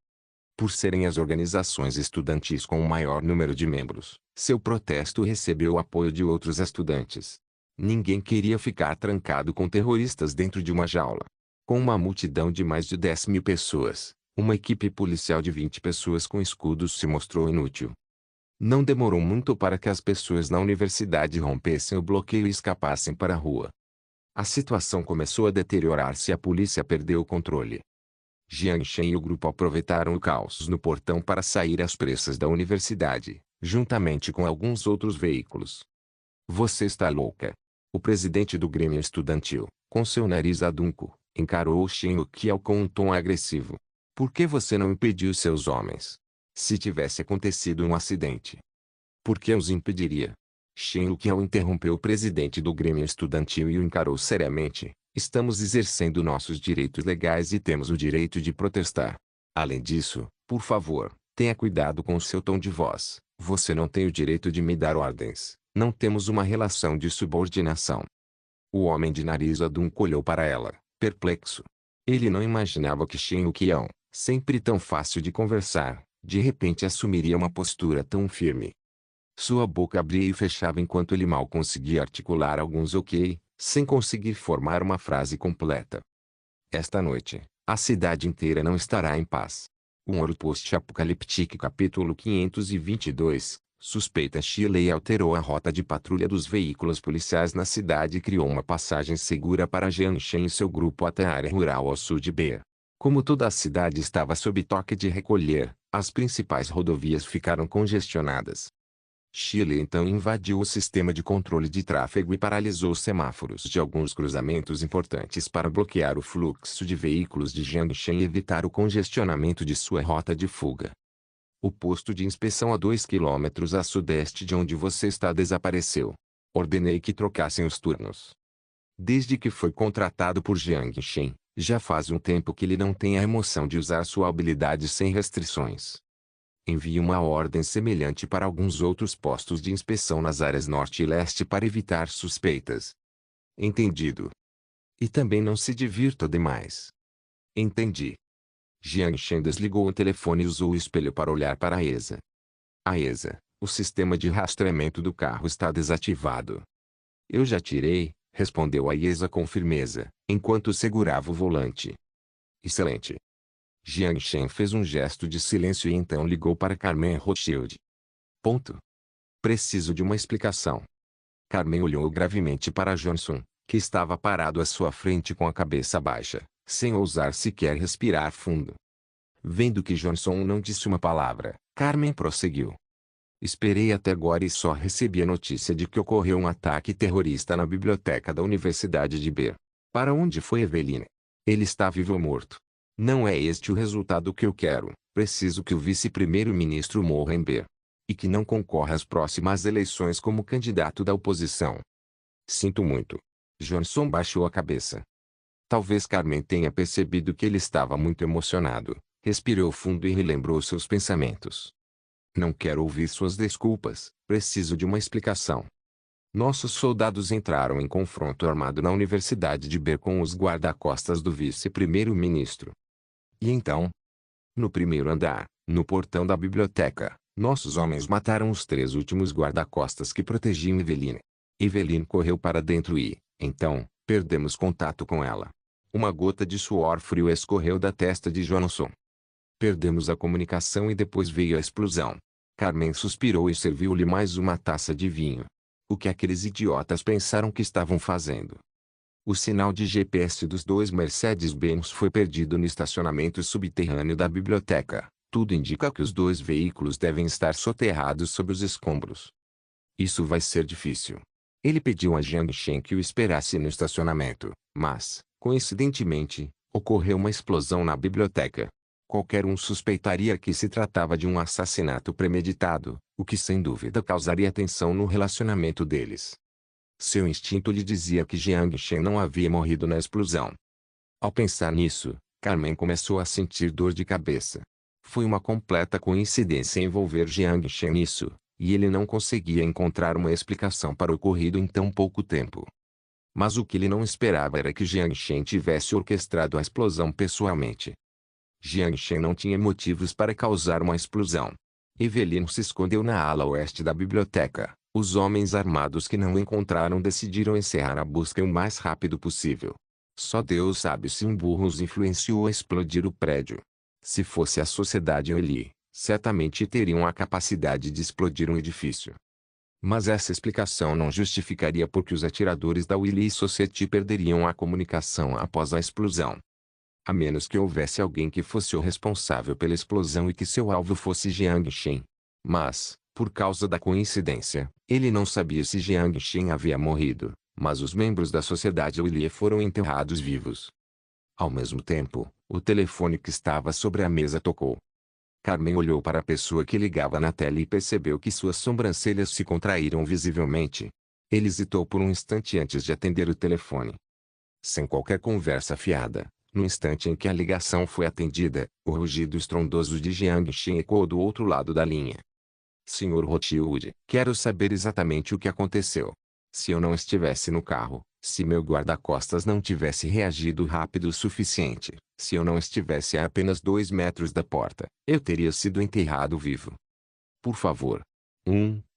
Por serem as organizações estudantis com o maior número de membros, seu protesto recebeu o apoio de outros estudantes. Ninguém queria ficar trancado com terroristas dentro de uma jaula. Com uma multidão de mais de 10.000 pessoas, uma equipe policial de 20 pessoas com escudos se mostrou inútil. Não demorou muito para que as pessoas na universidade rompessem o bloqueio e escapassem para a rua. A situação começou a deteriorar-se e a polícia perdeu o controle. Jiang Shen e o grupo aproveitaram o caos no portão para sair às pressas da universidade, juntamente com alguns outros veículos. Você está louca? O presidente do Grêmio Estudantil, com seu nariz adunco, encarou Shen Yuqiao com um tom agressivo. Por que você não impediu seus homens? Se tivesse acontecido um acidente, por que os impediria? Shen Yuqiao interrompeu o presidente do Grêmio Estudantil e o encarou seriamente. Estamos exercendo nossos direitos legais e temos o direito de protestar. Além disso, por favor, tenha cuidado com o seu tom de voz. Você não tem o direito de me dar ordens. Não temos uma relação de subordinação. O homem de nariz adunco olhou para ela, perplexo. Ele não imaginava que Shen Yuqiao, sempre tão fácil de conversar, de repente assumiria uma postura tão firme. Sua boca abria e fechava enquanto ele mal conseguia articular alguns ok, sem conseguir formar uma frase completa. Esta noite, a cidade inteira não estará em paz. Um Ouro Post-Apocaliptique capítulo 522, suspeita Shirley alterou a rota de patrulha dos veículos policiais na cidade e criou uma passagem segura para Jiang Shen e seu grupo até a área rural ao sul de Beer. Como toda a cidade estava sob toque de recolher, as principais rodovias ficaram congestionadas. Shirley então invadiu o sistema de controle de tráfego e paralisou os semáforos de alguns cruzamentos importantes para bloquear o fluxo de veículos de Jiang Shen e evitar o congestionamento de sua rota de fuga. O posto de inspeção a 2 quilômetros a sudeste de onde você está desapareceu. Ordenei que trocassem os turnos. Desde que foi contratado por Jiang Shen, já faz um tempo que ele não tem a emoção de usar sua habilidade sem restrições. Envie uma ordem semelhante para alguns outros postos de inspeção nas áreas norte e leste para evitar suspeitas. Entendido. E também não se divirta demais. Entendi. Jiang Shen desligou o telefone e usou o espelho para olhar para a ESA. A ESA, o sistema de rastreamento do carro está desativado. Eu já tirei, respondeu a IESA com firmeza, enquanto segurava o volante. Excelente. Jiang Shen fez um gesto de silêncio e então ligou para Carmen Rothschild. Ponto. Preciso de uma explicação. Carmen olhou gravemente para Johnson, que estava parado à sua frente com a cabeça baixa, sem ousar sequer respirar fundo. Vendo que Johnson não disse uma palavra, Carmen prosseguiu. Esperei até agora e só recebi a notícia de que ocorreu um ataque terrorista na biblioteca da Universidade de Ber. Para onde foi Eveline? Ele está vivo ou morto? Não é este o resultado que eu quero. Preciso que o vice-primeiro-ministro morra em Ber. E que não concorra às próximas eleições como candidato da oposição. Sinto muito. Johnson baixou a cabeça. Talvez Carmen tenha percebido que ele estava muito emocionado. Respirou fundo e relembrou seus pensamentos. Não quero ouvir suas desculpas, preciso de uma explicação. Nossos soldados entraram em confronto armado na Universidade de Ber com os guarda-costas do vice-primeiro-ministro. E então? No primeiro andar, no portão da biblioteca, nossos homens mataram os 3 últimos guarda-costas que protegiam Eveline. Eveline correu para dentro e, então, perdemos contato com ela. Uma gota de suor frio escorreu da testa de Johnson. Perdemos a comunicação e depois veio a explosão. Carmen suspirou e serviu-lhe mais uma taça de vinho. O que aqueles idiotas pensaram que estavam fazendo? O sinal de GPS dos 2 Mercedes-Benz foi perdido no estacionamento subterrâneo da biblioteca. Tudo indica que os 2 veículos devem estar soterrados sob os escombros. Isso vai ser difícil. Ele pediu a Jiang Shen que o esperasse no estacionamento, mas, coincidentemente, ocorreu uma explosão na biblioteca. Qualquer um suspeitaria que se tratava de um assassinato premeditado, o que sem dúvida causaria tensão no relacionamento deles. Seu instinto lhe dizia que Jiang Shen não havia morrido na explosão. Ao pensar nisso, Carmen começou a sentir dor de cabeça. Foi uma completa coincidência envolver Jiang Shen nisso, e ele não conseguia encontrar uma explicação para o ocorrido em tão pouco tempo. Mas o que ele não esperava era que Jiang Shen tivesse orquestrado a explosão pessoalmente. Jiang Shen não tinha motivos para causar uma explosão. Eveline se escondeu na ala oeste da biblioteca. Os homens armados que não o encontraram decidiram encerrar a busca o mais rápido possível. Só Deus sabe se um burro os influenciou a explodir o prédio. Se fosse a sociedade Willy, certamente teriam a capacidade de explodir um edifício. Mas essa explicação não justificaria porque os atiradores da Willy Society perderiam a comunicação após a explosão. A menos que houvesse alguém que fosse o responsável pela explosão e que seu alvo fosse Jiang Shen. Mas, por causa da coincidência, ele não sabia se Jiang Shen havia morrido, mas os membros da sociedade Willy foram enterrados vivos. Ao mesmo tempo, o telefone que estava sobre a mesa tocou. Carmen olhou para a pessoa que ligava na tela e percebeu que suas sobrancelhas se contraíram visivelmente. Ele hesitou por um instante antes de atender o telefone. Sem qualquer conversa fiada, no instante em que a ligação foi atendida, o rugido estrondoso de Jiang Shen ecoou do outro lado da linha. Sr. Rothschild, quero saber exatamente o que aconteceu. Se eu não estivesse no carro, se meu guarda-costas não tivesse reagido rápido o suficiente, se eu não estivesse a apenas 2 metros da porta, eu teria sido enterrado vivo. Por favor.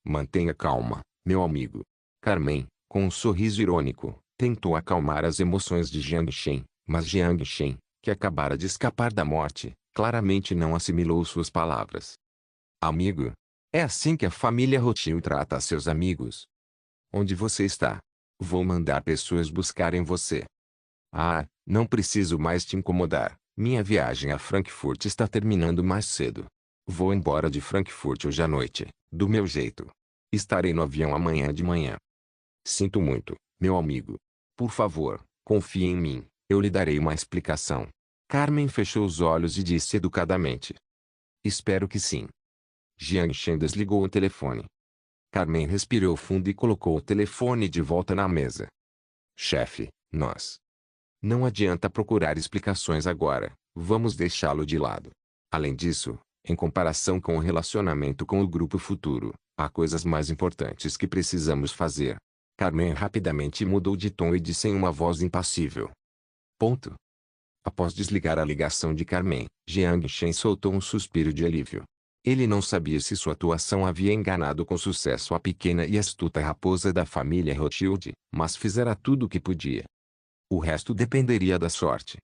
Mantenha calma, meu amigo. Carmen, com um sorriso irônico, tentou acalmar as emoções de Jiang Shen. Mas Jiang Shen, que acabara de escapar da morte, claramente não assimilou suas palavras. Amigo? É assim que a família Rothschild trata seus amigos. Onde você está? Vou mandar pessoas buscarem você. Ah, não preciso mais te incomodar. Minha viagem a Frankfurt está terminando mais cedo. Vou embora de Frankfurt hoje à noite, do meu jeito. Estarei no avião amanhã de manhã. Sinto muito, meu amigo. Por favor, confie em mim. Eu lhe darei uma explicação. Carmen fechou os olhos e disse educadamente. Espero que sim. Jiang Shen desligou o telefone. Carmen respirou fundo e colocou o telefone de volta na mesa. Chefe, nós. Não adianta procurar explicações agora, vamos deixá-lo de lado. Além disso, Em comparação com o relacionamento com o grupo futuro, há coisas mais importantes que precisamos fazer. Carmen rapidamente mudou de tom e disse em uma voz impassível. Ponto. Após desligar a ligação de Carmen, Jiang Shen soltou um suspiro de alívio. Ele não sabia se sua atuação havia enganado com sucesso a pequena e astuta raposa da família Rothschild, mas fizera tudo o que podia. O resto dependeria da sorte.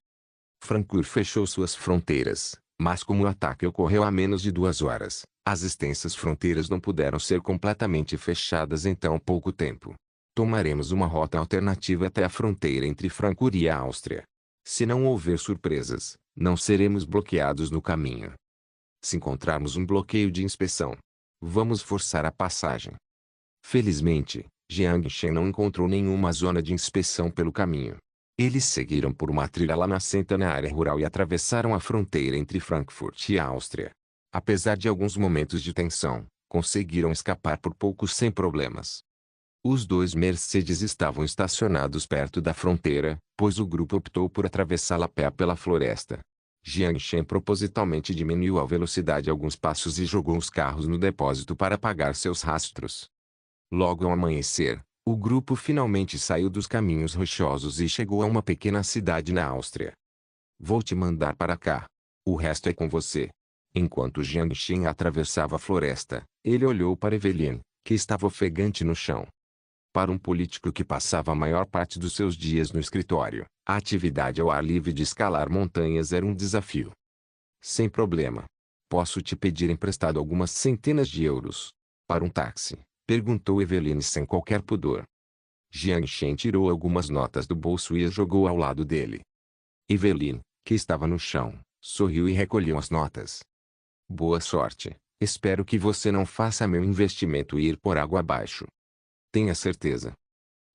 Frankfurt fechou suas fronteiras, mas como o ataque ocorreu há menos de 2 horas, as extensas fronteiras não puderam ser completamente fechadas em tão pouco tempo. Tomaremos uma rota alternativa até a fronteira entre Frankfurt e a Áustria. Se não houver surpresas, não seremos bloqueados no caminho. Se encontrarmos um bloqueio de inspeção, vamos forçar a passagem. Felizmente, Jiang Shen não encontrou nenhuma zona de inspeção pelo caminho. Eles seguiram por uma trilha lamacenta na área rural e atravessaram a fronteira entre Frankfurt e a Áustria. Apesar de alguns momentos de tensão, conseguiram escapar por pouco sem problemas. Os 2 Mercedes estavam estacionados perto da fronteira, pois o grupo optou por atravessá-la a pé pela floresta. Jiang Shen propositalmente diminuiu a velocidade alguns passos e jogou os carros no depósito para apagar seus rastros. Logo ao amanhecer, o grupo finalmente saiu dos caminhos rochosos e chegou a uma pequena cidade na Áustria. Vou te mandar para cá. O resto é com você. Enquanto Jiang Shen atravessava a floresta, ele olhou para Evelyn, que estava ofegante no chão. Para um político que passava a maior parte dos seus dias no escritório, a atividade ao ar livre de escalar montanhas era um desafio. Sem problema. Posso te pedir emprestado algumas centenas de euros. Para um táxi? Perguntou Evelyn sem qualquer pudor. Jiang Shen tirou algumas notas do bolso e as jogou ao lado dele. Evelyn, que estava no chão, sorriu e recolheu as notas. Boa sorte. Espero que você não faça meu investimento ir por água abaixo. Tenha certeza.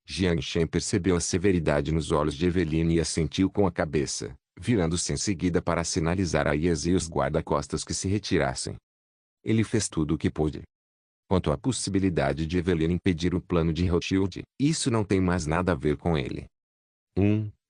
Jiang Shen percebeu a severidade nos olhos de Evelyn e assentiu com a cabeça, virando-se em seguida para sinalizar a Ies e os guarda-costas que se retirassem. Ele fez tudo o que pôde. Quanto à possibilidade de Evelyn impedir o plano de Rothschild, isso não tem mais nada a ver com ele.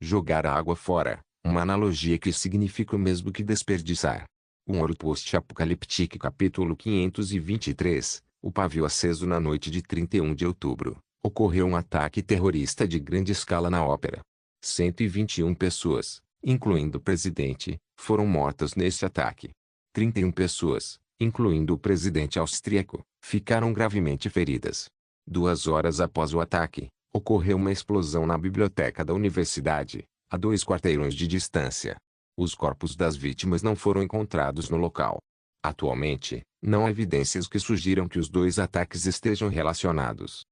Jogar a água fora, uma analogia que significa o mesmo que desperdiçar. Um Ouro Post-Apocalíptico capítulo 523, o pavio aceso na noite de 31 de outubro, ocorreu um ataque terrorista de grande escala na ópera. 121 pessoas, incluindo o presidente, foram mortas nesse ataque. 31 pessoas, incluindo o presidente austríaco, ficaram gravemente feridas. 2 horas após o ataque, ocorreu uma explosão na biblioteca da universidade, a 2 quarteirões de distância. Os corpos das vítimas não foram encontrados no local. Atualmente, não há evidências que sugiram que os 2 ataques estejam relacionados.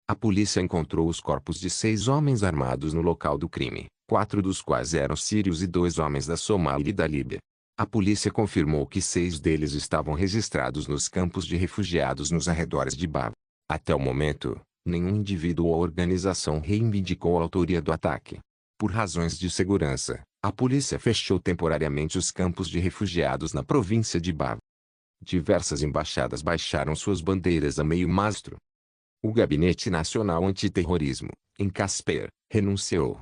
A polícia encontrou os corpos de 6 homens armados no local do crime, 4 dos quais eram sírios e 2 homens da Somália e da Líbia. A polícia confirmou que 6 deles estavam registrados nos campos de refugiados nos arredores de Bab. Até o momento, nenhum indivíduo ou organização reivindicou a autoria do ataque. Por razões de segurança, a polícia fechou temporariamente os campos de refugiados na província de Bab. Diversas embaixadas baixaram suas bandeiras a meio mastro. O Gabinete Nacional Antiterrorismo, em Casper, renunciou.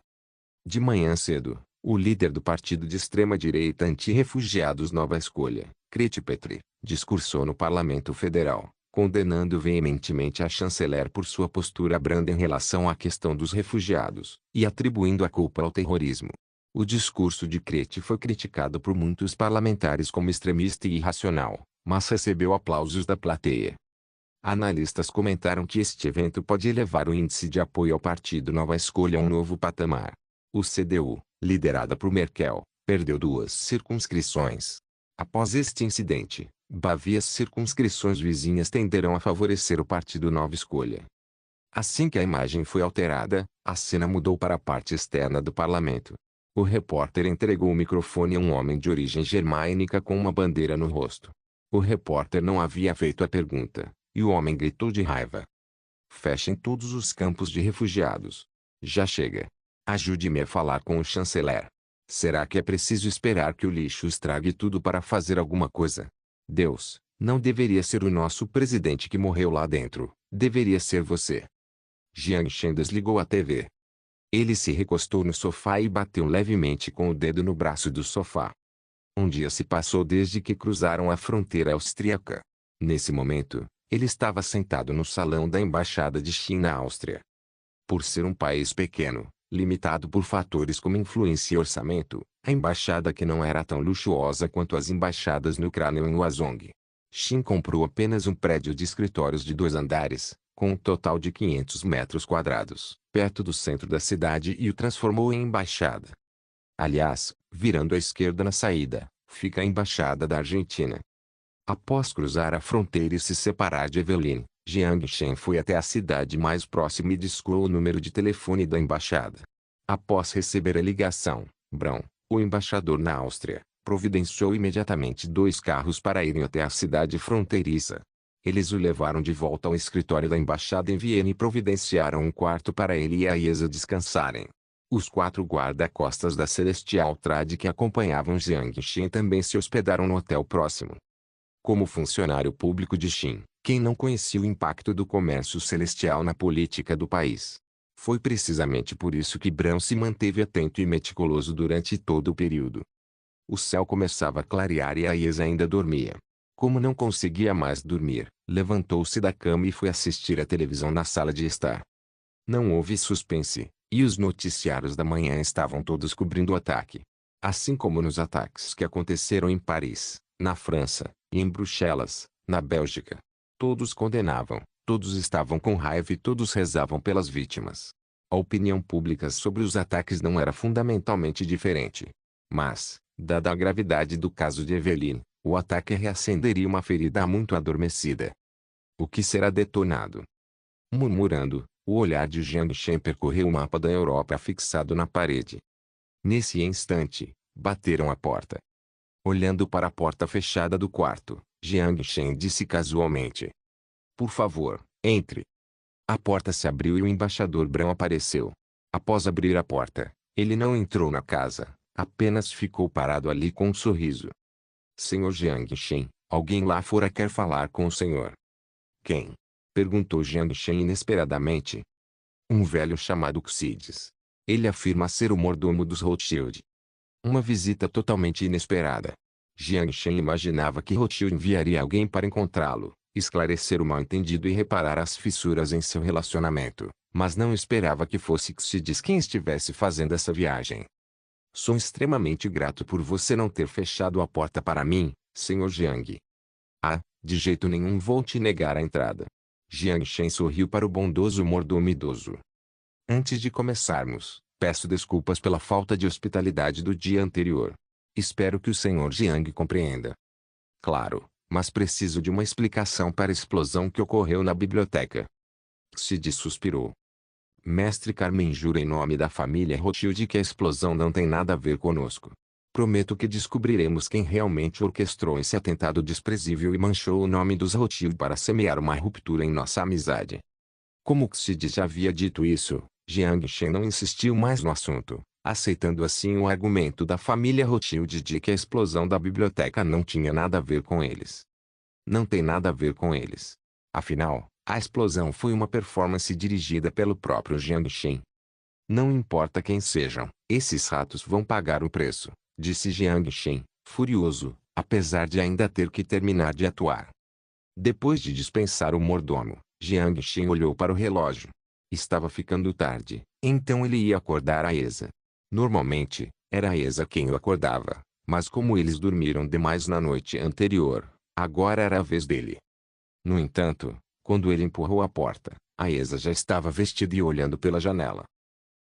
De manhã cedo, o líder do partido de extrema-direita anti-refugiados Nova Escolha, Kreti Petri, discursou no Parlamento Federal, condenando veementemente a chanceler por sua postura branda em relação à questão dos refugiados, e atribuindo a culpa ao terrorismo. O discurso de Kreti foi criticado por muitos parlamentares como extremista e irracional, mas recebeu aplausos da plateia. Analistas comentaram que este evento pode elevar o índice de apoio ao partido Nova Escolha a um novo patamar. O CDU, liderada por Merkel, perdeu 2 circunscrições. Após este incidente, Bavias circunscrições vizinhas tenderão a favorecer o partido Nova Escolha. Assim que a imagem foi alterada, a cena mudou para a parte externa do parlamento. O repórter entregou o microfone a um homem de origem germânica com uma bandeira no rosto. O repórter não havia feito a pergunta, e o homem gritou de raiva. Fechem todos os campos de refugiados. Já chega. Ajude-me a falar com o chanceler. Será que é preciso esperar que o lixo estrague tudo para fazer alguma coisa? Deus, não deveria ser o nosso presidente que morreu lá dentro, deveria ser você. Jiang Shen desligou a TV. Ele se recostou no sofá e bateu levemente com o dedo no braço do sofá. Um dia se passou desde que cruzaram a fronteira austríaca. Nesse momento, ele estava sentado no salão da Embaixada de Qin na Áustria. Por ser um país pequeno, limitado por fatores como influência e orçamento, a embaixada que não era tão luxuosa quanto as embaixadas no Ucrânia e em Hwazong. Qin comprou apenas um prédio de escritórios de 2 andares, com um total de 500 metros quadrados, perto do centro da cidade e o transformou em embaixada. Aliás, virando à esquerda na saída, fica a embaixada da Argentina. Após cruzar a fronteira e se separar de Evelyn, Jiang Shen foi até a cidade mais próxima e discou o número de telefone da embaixada. Após receber a ligação, Braun, o embaixador na Áustria, providenciou imediatamente 2 carros para irem até a cidade fronteiriça. Eles o levaram de volta ao escritório da embaixada em Viena e providenciaram um quarto para ele e a Isa descansarem. Os 4 guarda-costas da Celestial Trade que acompanhavam Jiang Shen também se hospedaram no hotel próximo. Como funcionário público de Qin, quem não conhecia o impacto do comércio celestial na política do país? Foi precisamente por isso que Braun se manteve atento e meticuloso durante todo o período. O céu começava a clarear e a Isa ainda dormia. Como não conseguia mais dormir, levantou-se da cama e foi assistir à televisão na sala de estar. Não houve suspense, e os noticiários da manhã estavam todos cobrindo o ataque. Assim como nos ataques que aconteceram em Paris, na França, e em Bruxelas, na Bélgica. Todos condenavam, todos estavam com raiva e todos rezavam pelas vítimas. A opinião pública sobre os ataques não era fundamentalmente diferente. Mas, dada a gravidade do caso de Evelyn, o ataque reacenderia uma ferida muito adormecida. O que será detonado? Murmurando, o olhar de Jiang Shen percorreu o mapa da Europa fixado na parede. Nesse instante, bateram à porta. Olhando para a porta fechada do quarto, Jiang Shen disse casualmente: "Por favor, entre." A porta se abriu e o embaixador Braun apareceu. Após abrir a porta, ele não entrou na casa, apenas ficou parado ali com um sorriso. "Senhor Jiang Shen, alguém lá fora quer falar com o senhor." "Quem?" perguntou Jiang Shen inesperadamente. "Um velho chamado Xides. Ele afirma ser o mordomo dos Rothschild." Uma visita totalmente inesperada. Jiang Shen imaginava que Rothschild enviaria alguém para encontrá-lo, esclarecer o mal-entendido e reparar as fissuras em seu relacionamento, mas não esperava que fosse Xides quem estivesse fazendo essa viagem. "Sou extremamente grato por você não ter fechado a porta para mim, Sr. Jiang." "Ah, de jeito nenhum vou te negar a entrada." Jiang Shen sorriu para o bondoso mordomo idoso. "Antes de começarmos, peço desculpas pela falta de hospitalidade do dia anterior. Espero que o Sr. Jiang compreenda." "Claro, mas preciso de uma explicação para a explosão que ocorreu na biblioteca." Sid suspirou. "Mestre Carmen jura em nome da família Rothschild que a explosão não tem nada a ver conosco. Prometo que descobriremos quem realmente orquestrou esse atentado desprezível e manchou o nome dos Rothschild para semear uma ruptura em nossa amizade." Como Sid já havia dito isso, Jiang Shen não insistiu mais no assunto, aceitando assim o argumento da família Rothschild de que a explosão da biblioteca não tinha nada a ver com eles. Não tem nada a ver com eles. Afinal, a explosão foi uma performance dirigida pelo próprio Jiang Shen. "Não importa quem sejam, esses ratos vão pagar o preço", disse Jiang Shen, furioso, apesar de ainda ter que terminar de atuar. Depois de dispensar o mordomo, Jiang Shen olhou para o relógio. Estava ficando tarde, então ele ia acordar a Isa. Normalmente, era a Isa quem o acordava, mas como eles dormiram demais na noite anterior, agora era a vez dele. No entanto, quando ele empurrou a porta, a Isa já estava vestida e olhando pela janela.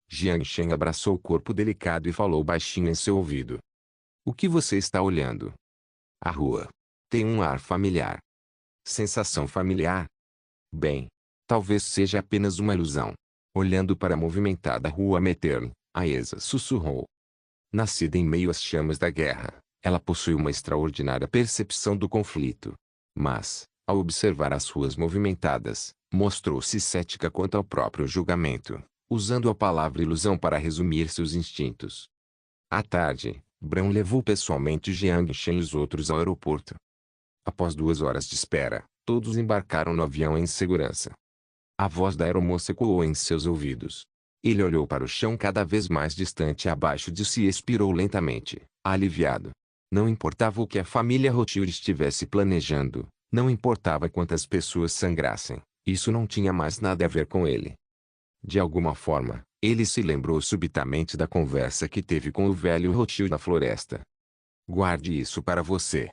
Jiang Shen abraçou o corpo delicado e falou baixinho em seu ouvido: "O que você está olhando?" "A rua. Tem um ar familiar." "Sensação familiar?" "Bem, talvez seja apenas uma ilusão." Olhando para a movimentada rua Metternich, a Isa sussurrou. Nascida em meio às chamas da guerra, ela possui uma extraordinária percepção do conflito. Mas, ao observar as ruas movimentadas, mostrou-se cética quanto ao próprio julgamento, usando a palavra ilusão para resumir seus instintos. À tarde, Braun levou pessoalmente Jiang Shen e os outros ao aeroporto. Após 2 horas de espera, todos embarcaram no avião em segurança. A voz da aeromoça ecoou em seus ouvidos. Ele olhou para o chão cada vez mais distante abaixo de si e expirou lentamente, aliviado. Não importava o que a família Rothschild estivesse planejando, não importava quantas pessoas sangrassem, isso não tinha mais nada a ver com ele. De alguma forma, ele se lembrou subitamente da conversa que teve com o velho Rothschild na floresta. Guarde isso para você.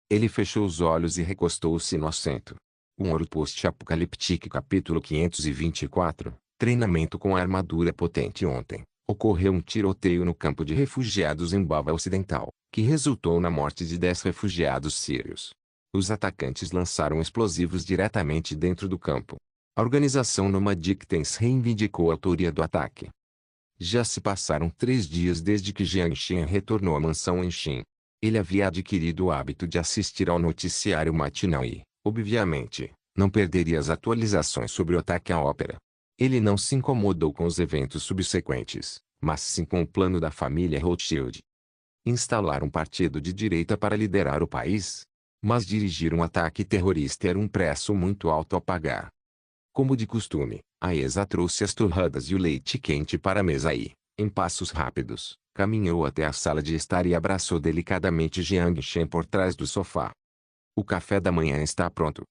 Ele fechou os olhos e recostou-se no assento. Um Ouro Post-Apocaliptique capítulo 524, treinamento com armadura potente. Ontem, ocorreu um tiroteio no campo de refugiados em Bava Ocidental, que resultou na morte de 10 refugiados sírios. Os atacantes lançaram explosivos diretamente dentro do campo. A organização Nomadic Tens reivindicou a autoria do ataque. Já se passaram 3 dias desde que Jiang Shen retornou à mansão em Xin. Ele havia adquirido o hábito de assistir ao noticiário matinal e, obviamente, não perderia as atualizações sobre o ataque à ópera. Ele não se incomodou com os eventos subsequentes, mas sim com o plano da família Rothschild. Instalar um partido de direita para liderar o país? Mas dirigir um ataque terrorista era um preço muito alto a pagar. Como de costume, a Esa trouxe as torradas e o leite quente para a mesa e, em passos rápidos, caminhou até a sala de estar e abraçou delicadamente Jiang Shen por trás do sofá. O café da manhã está pronto.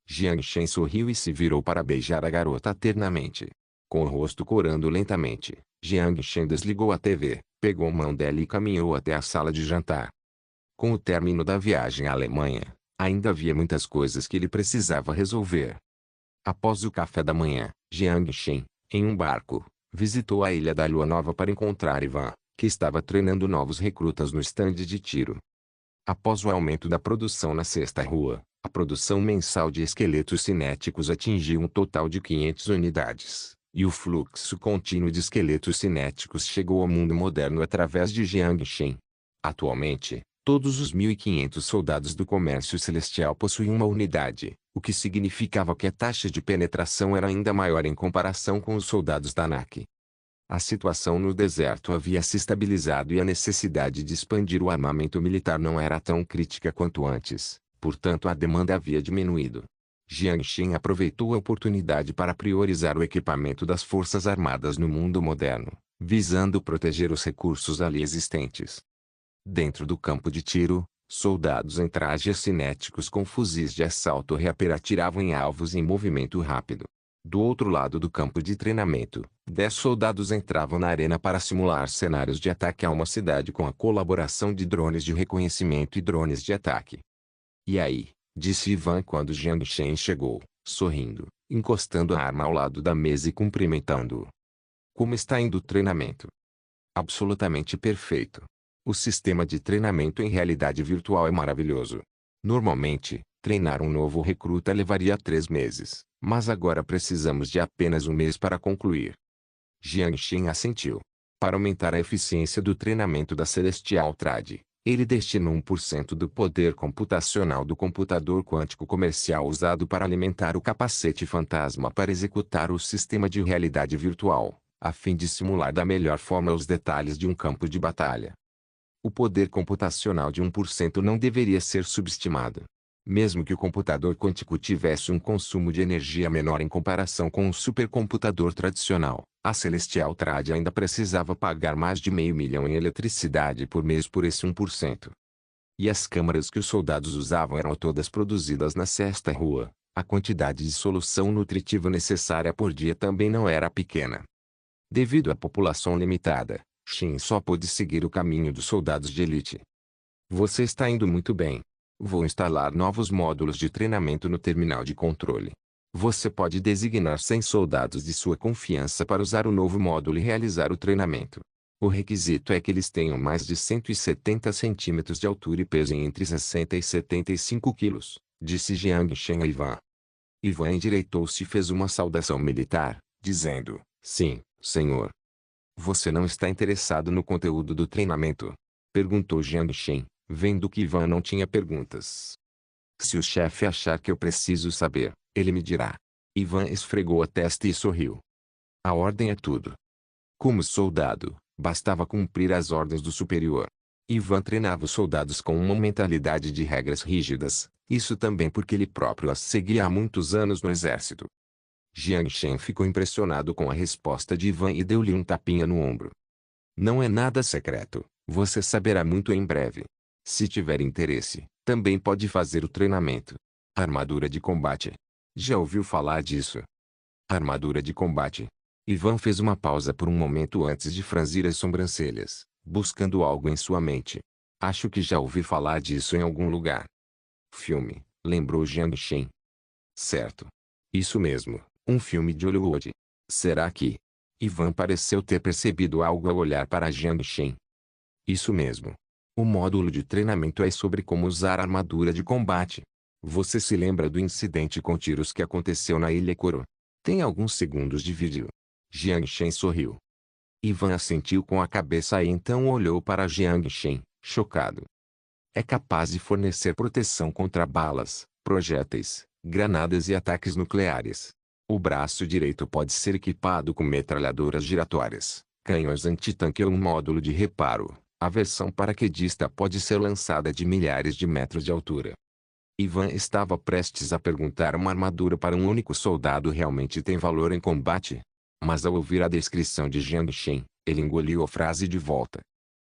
Jiang Shen sorriu e se virou para beijar a garota ternamente. Com o rosto corando lentamente, Jiang Shen desligou a TV, pegou a mão dela e caminhou até a sala de jantar. Com o término da viagem à Alemanha, ainda havia muitas coisas que ele precisava resolver. Após o café da manhã, Jiang Shen, em um barco, visitou a Ilha da Lua Nova para encontrar Ivan, que estava treinando novos recrutas no estande de tiro. Após o aumento da produção na sexta rua, a produção mensal de esqueletos cinéticos atingiu um total de 500 unidades, e o fluxo contínuo de esqueletos cinéticos chegou ao mundo moderno através de Jiang Shen. Atualmente, todos os 1.500 soldados do comércio celestial possuíam uma unidade, o que significava que a taxa de penetração era ainda maior em comparação com os soldados da ANAC. A situação no deserto havia se estabilizado e a necessidade de expandir o armamento militar não era tão crítica quanto antes, portanto a demanda havia diminuído. Jiang Shen aproveitou a oportunidade para priorizar o equipamento das forças armadas no mundo moderno, visando proteger os recursos ali existentes. Dentro do campo de tiro, soldados em trajes cinéticos com fuzis de assalto Reaper atiravam em alvos em movimento rápido. Do outro lado do campo de treinamento, 10 soldados entravam na arena para simular cenários de ataque a uma cidade com a colaboração de drones de reconhecimento e drones de ataque. E aí, disse Ivan quando Jiang Shen chegou, sorrindo, encostando a arma ao lado da mesa e cumprimentando-o. Como está indo o treinamento? Absolutamente perfeito. O sistema de treinamento em realidade virtual é maravilhoso. Normalmente, treinar um novo recruta levaria 3 meses, mas agora precisamos de apenas 1 mês para concluir. Jiang Shen assentiu. Para aumentar a eficiência do treinamento da Celestial Trade, ele destinou 1% do poder computacional do computador quântico comercial usado para alimentar o capacete fantasma para executar o sistema de realidade virtual, a fim de simular da melhor forma os detalhes de um campo de batalha. O poder computacional de 1% não deveria ser subestimado. Mesmo que o computador quântico tivesse um consumo de energia menor em comparação com um supercomputador tradicional, a Celestial Trade ainda precisava pagar mais de $500 mil em eletricidade por mês por esse 1%. E as câmaras que os soldados usavam eram todas produzidas na sexta rua. A quantidade de solução nutritiva necessária por dia também não era pequena. Devido à população limitada, Shin só pôde seguir o caminho dos soldados de elite. Você está indo muito bem. Vou instalar novos módulos de treinamento no terminal de controle. Você pode designar 100 soldados de sua confiança para usar o novo módulo e realizar o treinamento. O requisito é que eles tenham mais de 170 centímetros de altura e pesem entre 60 e 75 quilos, disse Jiang Shen a Ivan. Ivan endireitou-se e fez uma saudação militar, dizendo, sim, senhor. Você não está interessado no conteúdo do treinamento? Perguntou Jiang Shen, vendo que Ivan não tinha perguntas. Se o chefe achar que eu preciso saber, ele me dirá. Ivan esfregou a testa e sorriu. A ordem é tudo. Como soldado, bastava cumprir as ordens do superior. Ivan treinava os soldados com uma mentalidade de regras rígidas, isso também porque ele próprio as seguia há muitos anos no exército. Jiang Shen ficou impressionado com a resposta de Ivan e deu-lhe um tapinha no ombro. Não é nada secreto, Você saberá muito em breve. Se tiver interesse, também pode fazer o treinamento. Armadura de combate. Já ouviu falar disso? Armadura de combate. Ivan fez uma pausa por um momento antes de franzir as sobrancelhas, buscando algo em sua mente. Acho que já ouvi falar disso em algum lugar. Filme, lembrou Jiang Shen. Certo. Isso mesmo, um filme de Hollywood. Será que? Ivan pareceu ter percebido algo ao olhar para Jiang Shen. Isso mesmo. O módulo de treinamento é sobre como usar armadura de combate. Você se lembra do incidente com tiros que aconteceu na Ilha Koro? Tem alguns segundos de vídeo. Jiang Shen sorriu. Ivan assentiu com a cabeça e então olhou para Jiang Shen, chocado. É capaz de fornecer proteção contra balas, projéteis, granadas e ataques nucleares. O braço direito pode ser equipado com metralhadoras giratórias, canhões antitanque ou um módulo de reparo. A versão paraquedista pode ser lançada de milhares de metros de altura. Ivan estava prestes a perguntar: uma armadura para um único soldado realmente tem valor em combate? Mas ao ouvir a descrição de Jiang Shen, ele engoliu a frase de volta.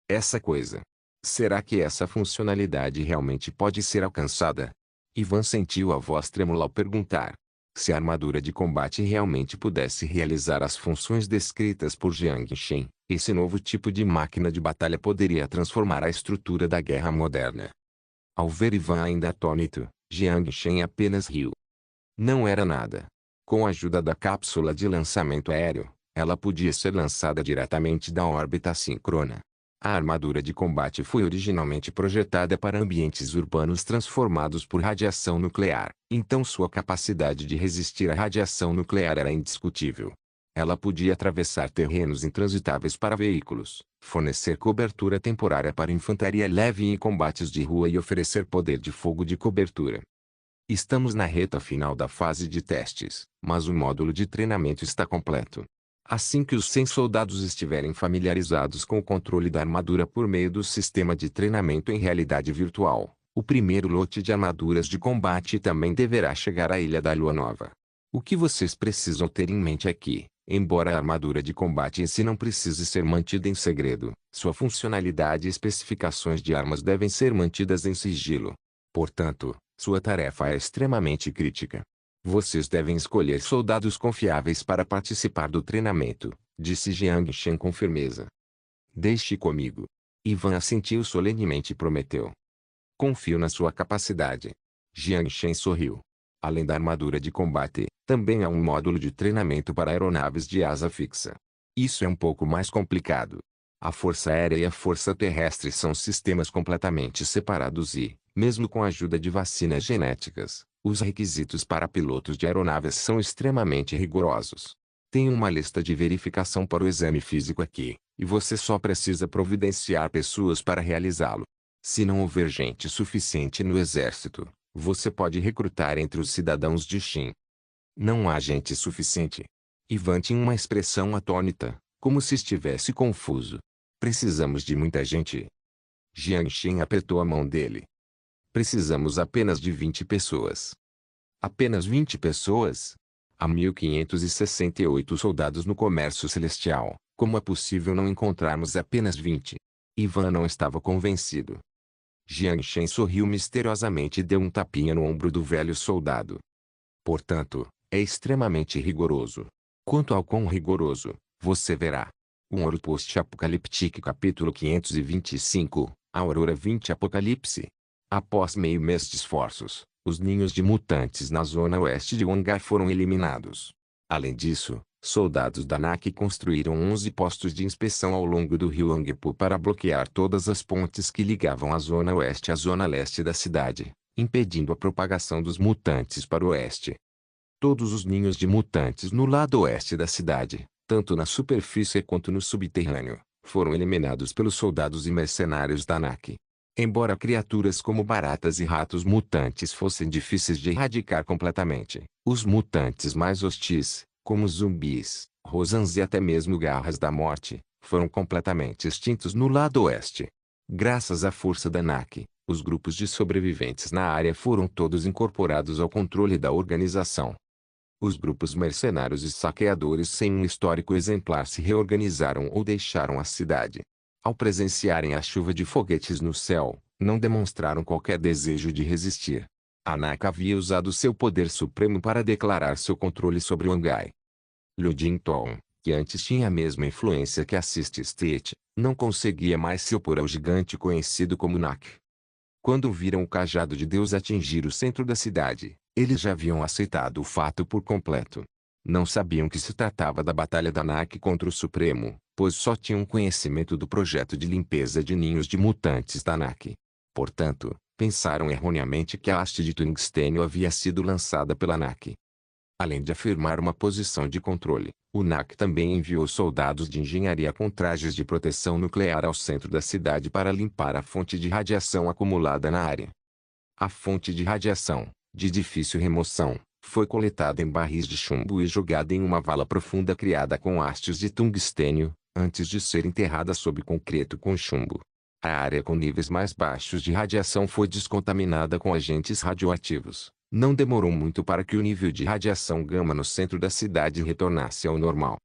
Essa coisa. Será que essa funcionalidade realmente pode ser alcançada? Ivan sentiu a voz trêmula ao perguntar. Se a armadura de combate realmente pudesse realizar as funções descritas por Jiang Shen, esse novo tipo de máquina de batalha poderia transformar a estrutura da guerra moderna. Ao ver Ivan ainda atônito, Jiang Shen apenas riu. Não era nada. Com a ajuda da cápsula de lançamento aéreo, ela podia ser lançada diretamente da órbita síncrona. A armadura de combate foi originalmente projetada para ambientes urbanos transformados por radiação nuclear, então sua capacidade de resistir à radiação nuclear era indiscutível. Ela podia atravessar terrenos intransitáveis para veículos, fornecer cobertura temporária para infantaria leve em combates de rua e oferecer poder de fogo de cobertura. Estamos na reta final da fase de testes, mas o módulo de treinamento está completo. Assim que os 100 soldados estiverem familiarizados com o controle da armadura por meio do sistema de treinamento em realidade virtual, o primeiro lote de armaduras de combate também deverá chegar à Ilha da Lua Nova. O que vocês precisam ter em mente é que, embora a armadura de combate em si não precise ser mantida em segredo, sua funcionalidade e especificações de armas devem ser mantidas em sigilo. Portanto, sua tarefa é extremamente crítica. Vocês devem escolher soldados confiáveis para participar do treinamento, disse Jiang Shen com firmeza. Deixe comigo. Ivan assentiu solenemente e prometeu. Confio na sua capacidade. Jiang Shen sorriu. Além da armadura de combate, também há um módulo de treinamento para aeronaves de asa fixa. Isso é um pouco mais complicado. A Força Aérea e a Força Terrestre são sistemas completamente separados e, mesmo com a ajuda de vacinas genéticas, os requisitos para pilotos de aeronaves são extremamente rigorosos. Tem uma lista de verificação para o exame físico aqui, e você só precisa providenciar pessoas para realizá-lo. Se não houver gente suficiente no exército, você pode recrutar entre os cidadãos de Shin. Não há gente suficiente. Ivan tinha uma expressão atônita, como se estivesse confuso. Precisamos de muita gente. Jiang Shen apertou a mão dele. Precisamos apenas de 20 pessoas. Apenas 20 pessoas? Há 1568 soldados no comércio celestial. Como é possível não encontrarmos apenas 20? Ivan não estava convencido. Jiang Shen sorriu misteriosamente e deu um tapinha no ombro do velho soldado. Portanto, é extremamente rigoroso. Quanto ao quão rigoroso, você verá. Um Ouro Post-Apocalíptico capítulo 525, a Aurora 20 Apocalipse. Após meio mês de esforços, os ninhos de mutantes na zona oeste de Wangar foram eliminados. Além disso, soldados da NAC construíram 11 postos de inspeção ao longo do rio Angpu para bloquear todas as pontes que ligavam a zona oeste à zona leste da cidade, impedindo a propagação dos mutantes para o oeste. Todos os ninhos de mutantes no lado oeste da cidade, tanto na superfície quanto no subterrâneo, foram eliminados pelos soldados e mercenários da NAC. Embora criaturas como baratas e ratos mutantes fossem difíceis de erradicar completamente, os mutantes mais hostis, como zumbis, rosans e até mesmo garras da morte, foram completamente extintos no lado oeste. Graças à força da NAC, os grupos de sobreviventes na área foram todos incorporados ao controle da organização. Os grupos mercenários e saqueadores sem um histórico exemplar se reorganizaram ou deixaram a cidade. Ao presenciarem a chuva de foguetes no céu, não demonstraram qualquer desejo de resistir. Anak havia usado seu poder supremo para declarar seu controle sobre o Angai. Liu Jingtong, que antes tinha a mesma influência que a Sixth State, não conseguia mais se opor ao gigante conhecido como Nak. Quando viram o cajado de Deus atingir o centro da cidade, eles já haviam aceitado o fato por completo. Não sabiam que se tratava da batalha da Nak contra o Supremo, pois só tinham conhecimento do projeto de limpeza de ninhos de mutantes da Nak. Portanto, pensaram erroneamente que a haste de tungstênio havia sido lançada pela Nak. Além de afirmar uma posição de controle, o NAC também enviou soldados de engenharia com trajes de proteção nuclear ao centro da cidade para limpar a fonte de radiação acumulada na área. A fonte de radiação, de difícil remoção, foi coletada em barris de chumbo e jogada em uma vala profunda criada com hastes de tungstênio, antes de ser enterrada sob concreto com chumbo. A área com níveis mais baixos de radiação foi descontaminada com agentes radioativos. Não demorou muito para que o nível de radiação gama no centro da cidade retornasse ao normal.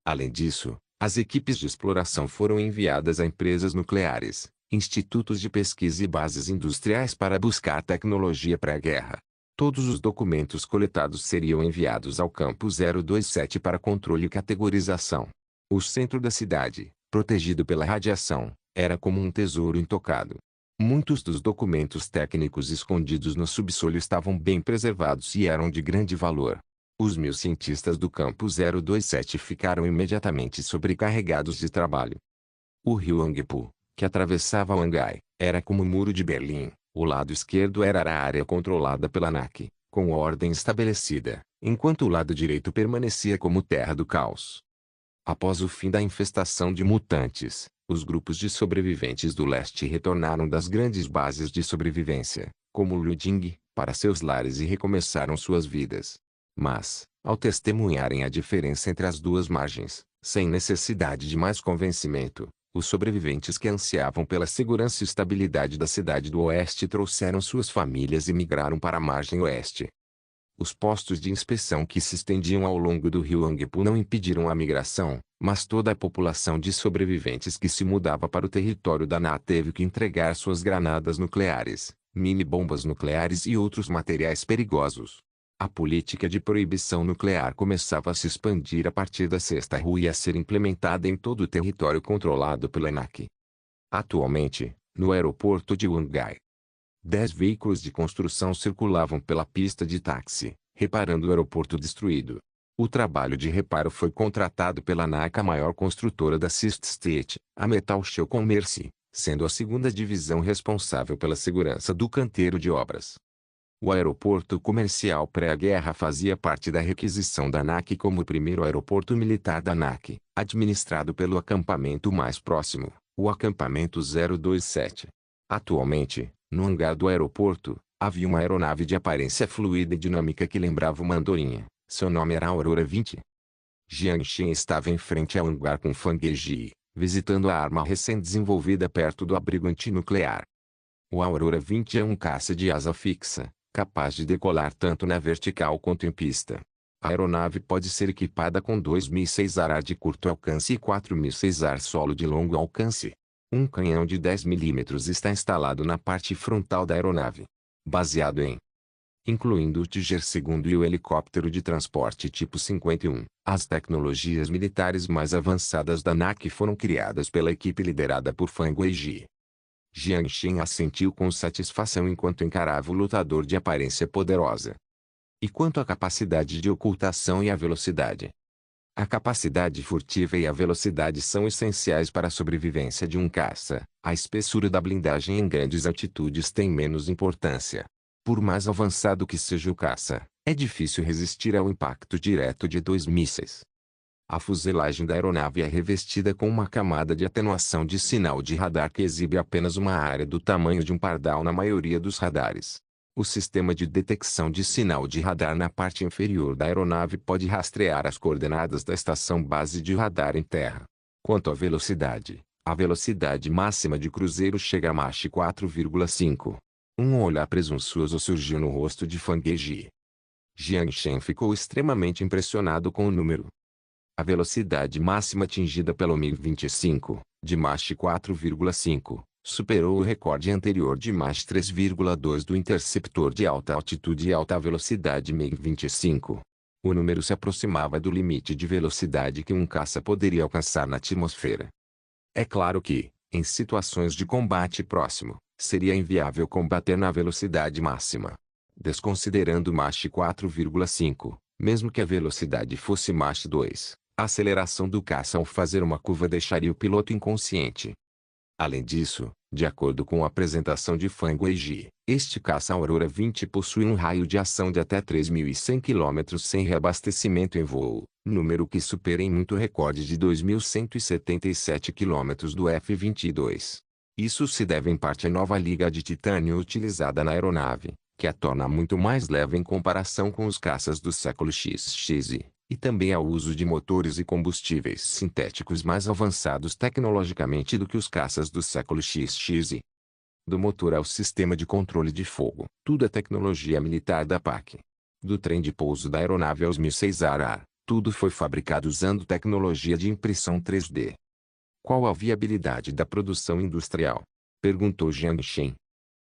Além disso, as equipes de exploração foram enviadas a empresas nucleares, institutos de pesquisa e bases industriais para buscar tecnologia pré-guerra. Todos os documentos coletados seriam enviados ao Campo 027 para controle e categorização. O centro da cidade, protegido pela radiação, era como um tesouro intocado. Muitos dos documentos técnicos escondidos no subsolo estavam bem preservados e eram de grande valor. Os 1000 cientistas do Campo 027 ficaram imediatamente sobrecarregados de trabalho. O rio Angpu, que atravessava o Angai, era como o Muro de Berlim. O lado esquerdo era a área controlada pela NAC, com ordem estabelecida, enquanto o lado direito permanecia como terra do caos. Após o fim da infestação de mutantes, os grupos de sobreviventes do leste retornaram das grandes bases de sobrevivência, como Liuding, para seus lares e recomeçaram suas vidas. Mas, ao testemunharem a diferença entre as duas margens, sem necessidade de mais convencimento, os sobreviventes que ansiavam pela segurança e estabilidade da cidade do oeste trouxeram suas famílias e migraram para a margem oeste. Os postos de inspeção que se estendiam ao longo do rio Angpu não impediram a migração, mas toda a população de sobreviventes que se mudava para o território da NA teve que entregar suas granadas nucleares, mini-bombas nucleares e outros materiais perigosos. A política de proibição nuclear começava a se expandir a partir da sexta rua e a ser implementada em todo o território controlado pela NAC. Atualmente, no aeroporto de Wangai, 10 veículos de construção circulavam pela pista de táxi, reparando o aeroporto destruído. O trabalho de reparo foi contratado pela NAC, a maior construtora da Sixth State, a Metal Show Commerce, sendo a segunda divisão responsável pela segurança do canteiro de obras. O aeroporto comercial pré-guerra fazia parte da requisição da NAC como o primeiro aeroporto militar da NAC, administrado pelo acampamento mais próximo, o acampamento 027. Atualmente, no hangar do aeroporto, havia uma aeronave de aparência fluida e dinâmica que lembrava uma andorinha. Seu nome era Aurora 20. Jiang Xin estava em frente ao hangar com Fang Ji, visitando a arma recém-desenvolvida perto do abrigo antinuclear. O Aurora 20 é um caça de asa fixa, capaz de decolar tanto na vertical quanto em pista. A aeronave pode ser equipada com 2 mísseis ar de curto alcance e 4 mísseis ar solo de longo alcance. Um canhão de 10 mm está instalado na parte frontal da aeronave, baseado em, incluindo o Tiger II e o helicóptero de transporte tipo 51. As tecnologias militares mais avançadas da NAC foram criadas pela equipe liderada por Fang Weiji. Jiang Xin assentiu com satisfação enquanto encarava o lutador de aparência poderosa. E quanto à capacidade de ocultação e à velocidade? A capacidade furtiva e a velocidade são essenciais para a sobrevivência de um caça. A espessura da blindagem em grandes altitudes tem menos importância. Por mais avançado que seja o caça, é difícil resistir ao impacto direto de 2 mísseis. A fuselagem da aeronave é revestida com uma camada de atenuação de sinal de radar que exibe apenas uma área do tamanho de um pardal na maioria dos radares. O sistema de detecção de sinal de radar na parte inferior da aeronave pode rastrear as coordenadas da estação base de radar em terra. Quanto à velocidade, a velocidade máxima de cruzeiro chega a Mach 4,5. Um olhar presunçoso surgiu no rosto de Fang Ji. Jiang Shen ficou extremamente impressionado com o número. A velocidade máxima atingida pelo MiG-25, de Mach 4,5, superou o recorde anterior de Mach 3,2 do interceptor de alta altitude e alta velocidade MiG-25. O número se aproximava do limite de velocidade que um caça poderia alcançar na atmosfera. É claro que, em situações de combate próximo, seria inviável combater na velocidade máxima. Desconsiderando Mach 4,5, mesmo que a velocidade fosse Mach 2, a aceleração do caça ao fazer uma curva deixaria o piloto inconsciente. Além disso, de acordo com a apresentação de Fang Weijie, este caça Aurora 20 possui um raio de ação de até 3.100 km sem reabastecimento em voo, número que supera em muito o recorde de 2.177 km do F-22. Isso se deve em parte à nova liga de titânio utilizada na aeronave, que a torna muito mais leve em comparação com os caças do século XX, e também ao uso de motores e combustíveis sintéticos mais avançados tecnologicamente do que os caças do século XX. Do motor ao sistema de controle de fogo, tudo é tecnologia militar da PAC. Do trem de pouso da aeronave aos mísseis ar-ar, tudo foi fabricado usando tecnologia de impressão 3D. Qual a viabilidade da produção industrial? Perguntou Jiang Shen.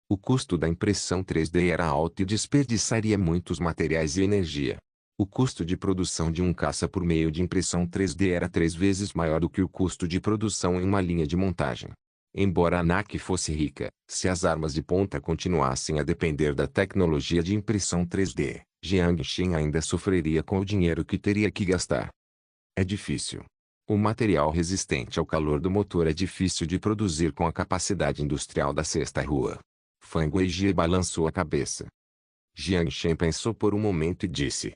O custo da impressão 3D era alto e desperdiçaria muitos materiais e energia. O custo de produção de um caça por meio de impressão 3D era 3 vezes maior do que o custo de produção em uma linha de montagem. Embora a ANAC fosse rica, se as armas de ponta continuassem a depender da tecnologia de impressão 3D, Jiang Shen ainda sofreria com o dinheiro que teria que gastar. É difícil. O material resistente ao calor do motor é difícil de produzir com a capacidade industrial da sexta rua. Fang Weijie balançou a cabeça. Jiang Shen pensou por um momento e disse: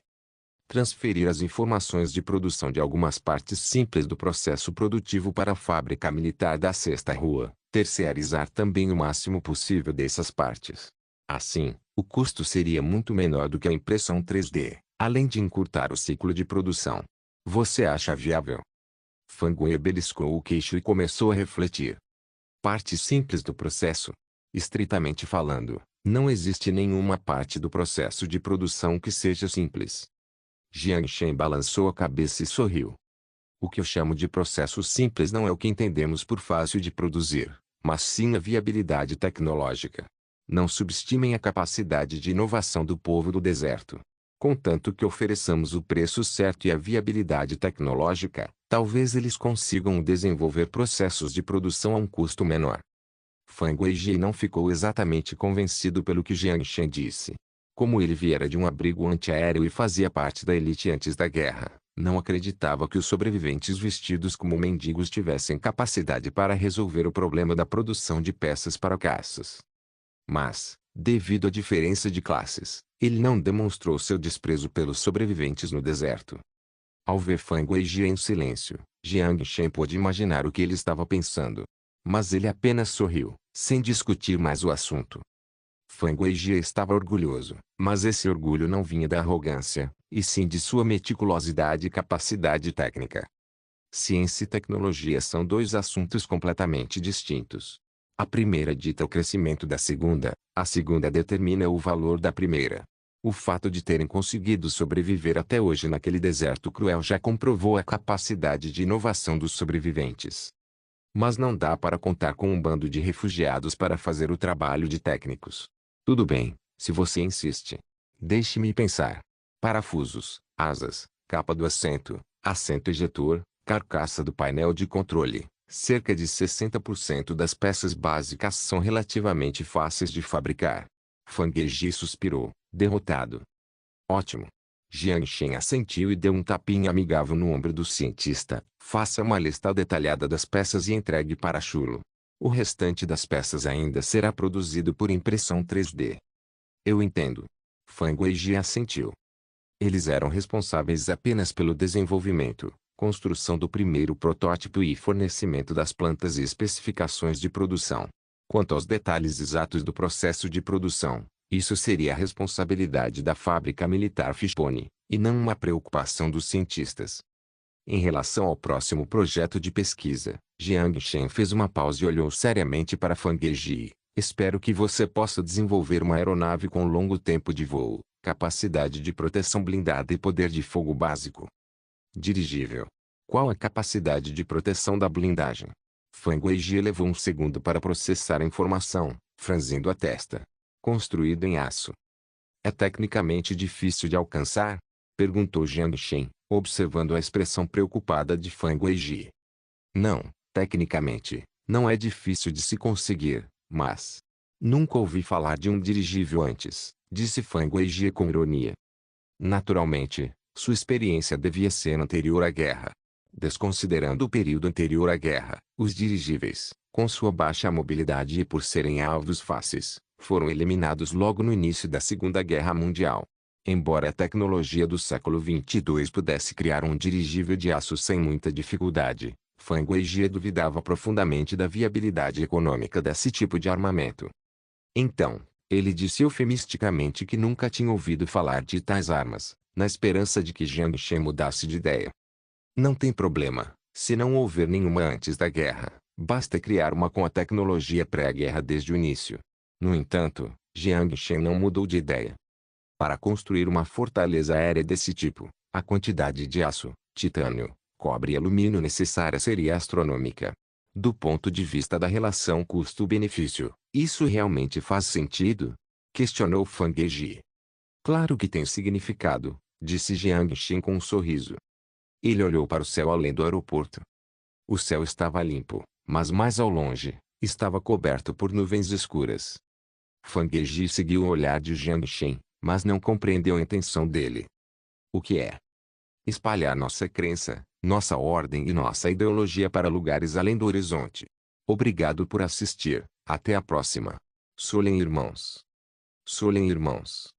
transferir as informações de produção de algumas partes simples do processo produtivo para a fábrica militar da sexta rua, terceirizar também o máximo possível dessas partes. Assim, o custo seria muito menor do que a impressão 3D, além de encurtar o ciclo de produção. Você acha viável? Fang Weijie beliscou o queixo e começou a refletir. Parte simples do processo. Estritamente falando, não existe nenhuma parte do processo de produção que seja simples. Jiang Shen balançou a cabeça e sorriu. O que eu chamo de processo simples não é o que entendemos por fácil de produzir, mas sim a viabilidade tecnológica. Não subestimem a capacidade de inovação do povo do deserto. Contanto que ofereçamos o preço certo e a viabilidade tecnológica, talvez eles consigam desenvolver processos de produção a um custo menor. Fang Weijie não ficou exatamente convencido pelo que Jiang Shen disse. Como ele viera de um abrigo antiaéreo e fazia parte da elite antes da guerra, não acreditava que os sobreviventes vestidos como mendigos tivessem capacidade para resolver o problema da produção de peças para caças. Mas, devido à diferença de classes, ele não demonstrou seu desprezo pelos sobreviventes no deserto. Ao ver Fang Weijie em silêncio, Jiang Shen pôde imaginar o que ele estava pensando. Mas ele apenas sorriu, sem discutir mais o assunto. Fang Weijie estava orgulhoso, mas esse orgulho não vinha da arrogância, e sim de sua meticulosidade e capacidade técnica. Ciência e tecnologia são dois assuntos completamente distintos. A primeira dita o crescimento da segunda, a segunda determina o valor da primeira. O fato de terem conseguido sobreviver até hoje naquele deserto cruel já comprovou a capacidade de inovação dos sobreviventes. Mas não dá para contar com um bando de refugiados para fazer o trabalho de técnicos. Tudo bem, se você insiste. Deixe-me pensar. Parafusos, asas, capa do assento, assento ejetor, carcaça do painel de controle. Cerca de 60% das peças básicas são relativamente fáceis de fabricar. Fang Weijie suspirou, derrotado. Ótimo. Jiang Shen assentiu e deu um tapinha amigável no ombro do cientista. Faça uma lista detalhada das peças e entregue para Chulo. O restante das peças ainda será produzido por impressão 3D. Eu entendo. Fang Weijie assentiu. Eles eram responsáveis apenas pelo desenvolvimento, construção do primeiro protótipo e fornecimento das plantas e especificações de produção. Quanto aos detalhes exatos do processo de produção, isso seria a responsabilidade da fábrica militar Fishbone, e não uma preocupação dos cientistas. Em relação ao próximo projeto de pesquisa, Jiang Shen fez uma pausa e olhou seriamente para Fang Weijie. Espero que você possa desenvolver uma aeronave com longo tempo de voo, capacidade de proteção blindada e poder de fogo básico. Dirigível. Qual a capacidade de proteção da blindagem? Fang Weijie levou um segundo para processar a informação, franzindo a testa. Construído em aço. É tecnicamente difícil de alcançar? Perguntou Jiang Shen, observando a expressão preocupada de Fang Weijie. Não, tecnicamente, não é difícil de se conseguir, mas... Nunca ouvi falar de um dirigível antes, disse Fang Weijie com ironia. Naturalmente, sua experiência devia ser anterior à guerra. Desconsiderando o período anterior à guerra, os dirigíveis, com sua baixa mobilidade e por serem alvos fáceis, foram eliminados logo no início da Segunda Guerra Mundial. Embora a tecnologia do século 22 pudesse criar um dirigível de aço sem muita dificuldade, Fang Weijie duvidava profundamente da viabilidade econômica desse tipo de armamento. Então, ele disse eufemisticamente que nunca tinha ouvido falar de tais armas, na esperança de que Jiang Shen mudasse de ideia. Não tem problema, se não houver nenhuma antes da guerra, basta criar uma com a tecnologia pré-guerra desde o início. No entanto, Jiang Shen não mudou de ideia. Para construir uma fortaleza aérea desse tipo, a quantidade de aço, titânio, cobre e alumínio necessária seria astronômica. Do ponto de vista da relação custo-benefício, isso realmente faz sentido? Questionou Fang Weijie. Claro que tem significado, disse Jiang Shen com um sorriso. Ele olhou para o céu além do aeroporto. O céu estava limpo, mas mais ao longe, estava coberto por nuvens escuras. Fang Weijie seguiu o olhar de Jiang Shen, mas não compreendeu a intenção dele. O que é? Espalhar nossa crença, nossa ordem e nossa ideologia para lugares além do horizonte. Obrigado por assistir, até a próxima. Solen Irmãos. Solen Irmãos.